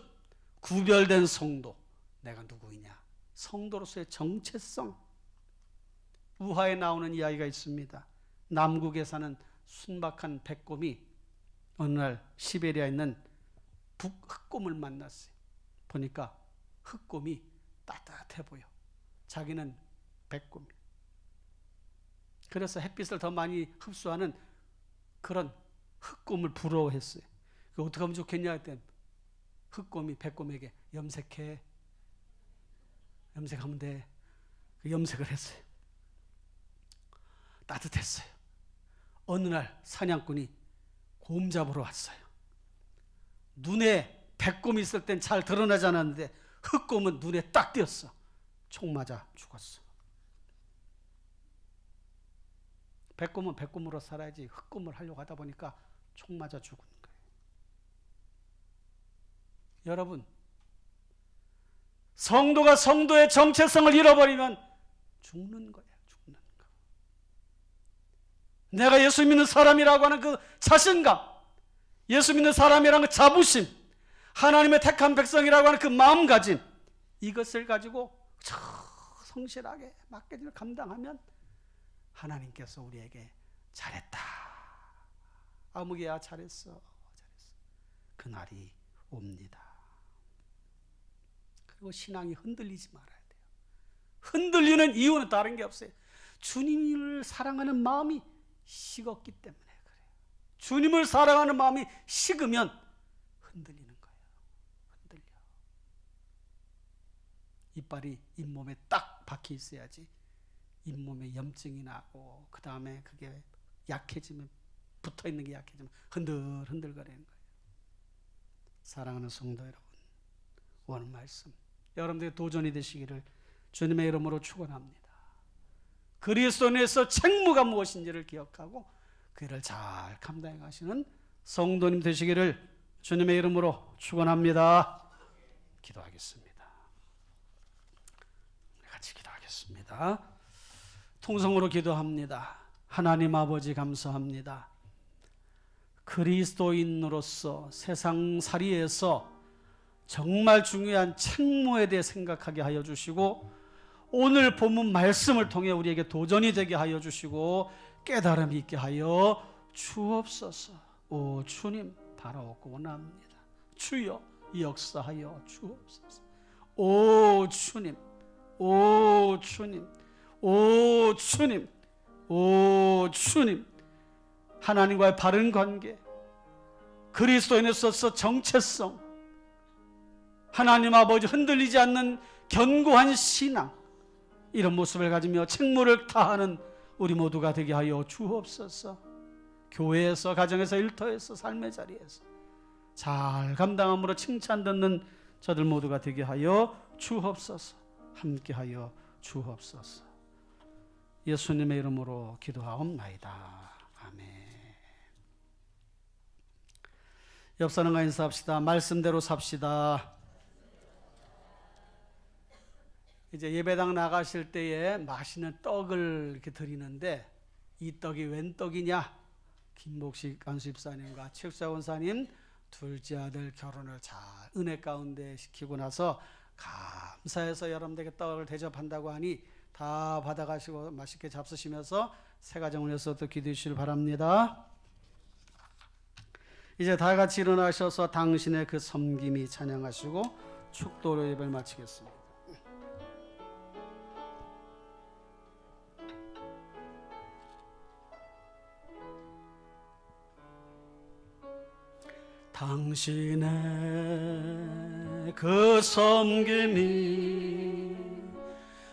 구별된 성도. 내가 누구이냐? 성도로서의 정체성. 우화에 나오는 이야기가 있습니다. 남극에 사는 순박한 백곰이 어느 날 시베리아에 있는 북흑곰을 만났어요. 보니까 흑곰이 따뜻해 보여. 자기는 백곰이. 그래서 햇빛을 더 많이 흡수하는 그런 흑곰을 부러워했어요. 어떻게 하면 좋겠냐 했더니 흑곰이 백곰에게 염색해. 염색하면 돼. 염색을 했어요. 따뜻했어요. 어느 날 사냥꾼이 곰 잡으러 왔어요. 눈에 백곰이 있을 땐 잘 드러나지 않았는데 흑곰은 눈에 딱 띄었어. 총 맞아 죽었어. 백곰은 백곰으로 살아야지 흑곰을 하려고 하다 보니까 총 맞아 죽은 거예요. 여러분, 성도가 성도의 정체성을 잃어버리면 죽는 거예요. 죽는 거. 내가 예수 믿는 사람이라고 하는 그 자신감, 예수 믿는 사람이라는 그 자부심, 하나님의 택한 백성이라고 하는 그 마음가짐, 이것을 가지고 성실하게 맡겨질 감당하면 하나님께서 우리에게 잘했다, 아무개야 잘했어, 잘했어, 그날이 옵니다. 그리고 신앙이 흔들리지 말아야 돼요. 흔들리는 이유는 다른 게 없어요. 주님을 사랑하는 마음이 식었기 때문에 그래요. 주님을 사랑하는 마음이 식으면 흔들리는 거예요. 흔들려. 이빨이 잇몸에 딱 박혀 있어야지 잇몸에 염증이 나고 그 다음에 그게 약해지면, 붙어있는 게 약해지면 흔들흔들거리는 거예요. 사랑하는 성도 여러분, 오늘 말씀 여러분들의 도전이 되시기를 주님의 이름으로 축원합니다. 그리스도인에서 책무가 무엇인지를 기억하고 그 일을 잘 감당해 가시는 성도님 되시기를 주님의 이름으로 축원합니다. 기도하겠습니다. 같이 기도하겠습니다. 통성으로 기도합니다. 하나님 아버지 감사합니다. 그리스도인으로서 세상살이에서 정말 중요한 책무에 대해 생각하게 하여 주시고, 오늘 본문 말씀을 통해 우리에게 도전이 되게 하여 주시고 깨달음이 있게 하여 주옵소서. 오 주님, 바라옵고 원합니다. 주여 역사하여 주옵소서. 오 주님, 오 주님, 오 주님, 오 주님, 하나님과의 바른 관계, 그리스도인으로서 정체성, 하나님 아버지 흔들리지 않는 견고한 신앙, 이런 모습을 가지며 책무를 다하는 우리 모두가 되게 하여 주옵소서. 교회에서, 가정에서, 일터에서, 삶의 자리에서 잘 감당함으로 칭찬 듣는 저들 모두가 되게 하여 주옵소서. 함께하여 주옵소서. 예수님의 이름으로 기도하옵나이다. 아멘. 옆 사람과 인사합시다. 말씀대로 삽시다. 이제 예배당 나가실 때에 맛있는 떡을 이렇게 드리는데 이 떡이 웬 떡이냐? 김복식 안수집사님과 최국사 원사님 둘째 아들 결혼을 잘 은혜 가운데 시키고 나서 감사해서 여러분들에게 떡을 대접한다고 하니 다 받아가시고 맛있게 잡수시면서 새 가정을 위해서 또 기도해 주시길 바랍니다. 이제 다 같이 일어나셔서 당신의 그 섬김이 찬양하시고 축도로 예배를 마치겠습니다. 당신의 그 섬김이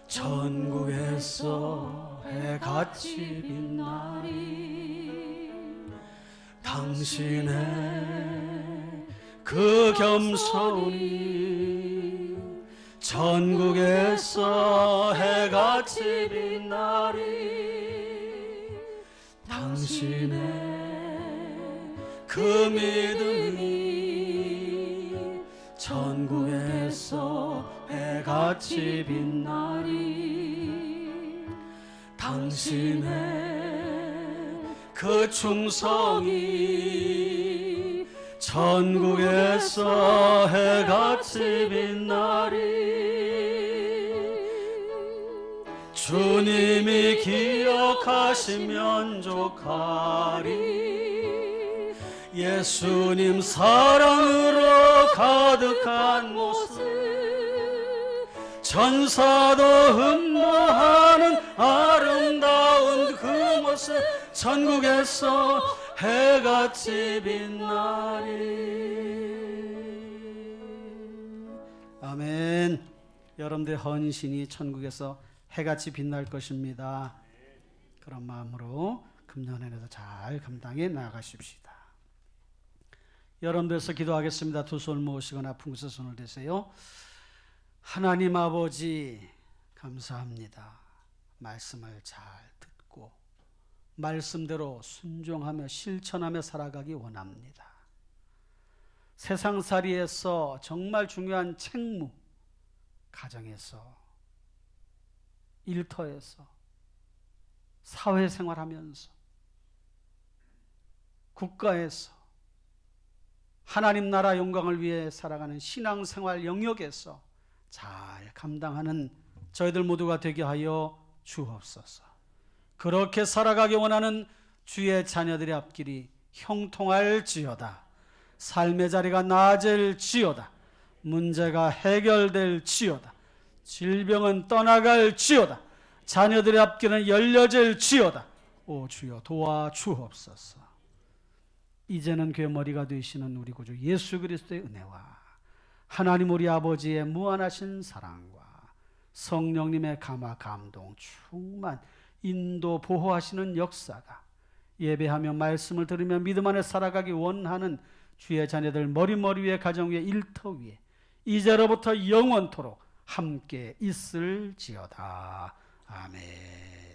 천국에서 해같이 빛나리 당신의 그 겸손이 천국에서 해같이 빛나리 당신의 그 믿음이 천국에서 해같이 빛나리 당신의 그 충성이 천국에서 해같이 빛나리 주님이 기억하시면 좋하리 예수님 사랑으로 가득한 모습 천사도 흠모하는 아름다운 그 모습 천국에서 해같이 빛나리. 아멘. 여러분들의 헌신이 천국에서 해같이 빛날 것입니다. 그런 마음으로 금년에도 잘 감당해 나가십시다. 여러분들께서 기도하겠습니다. 두 손을 모으시거나 풍서 손을 대세요. 하나님 아버지 감사합니다. 말씀을 잘 듣고 말씀대로 순종하며 실천하며 살아가기 원합니다. 세상살이에서 정말 중요한 책무, 가정에서, 일터에서, 사회생활하면서, 국가에서 하나님 나라 영광을 위해 살아가는 신앙생활 영역에서 잘 감당하는 저희들 모두가 되게 하여 주옵소서. 그렇게 살아가기 원하는 주의 자녀들의 앞길이 형통할지어다. 삶의 자리가 나아질지어다. 문제가 해결될지어다. 질병은 떠나갈지어다. 자녀들의 앞길은 열려질지어다. 오 주여 도와주옵소서. 이제는 교회 머리가 되시는 우리 구주 예수 그리스도의 은혜와 하나님 우리 아버지의 무한하신 사랑과 성령님의 감화 감동 충만 인도 보호하시는 역사가 예배하며 말씀을 들으며 믿음 안에 살아가기 원하는 주의 자녀들 머리 위에 가정 위에 일터 위에 이제로부터 영원토록 함께 있을지어다. 아멘.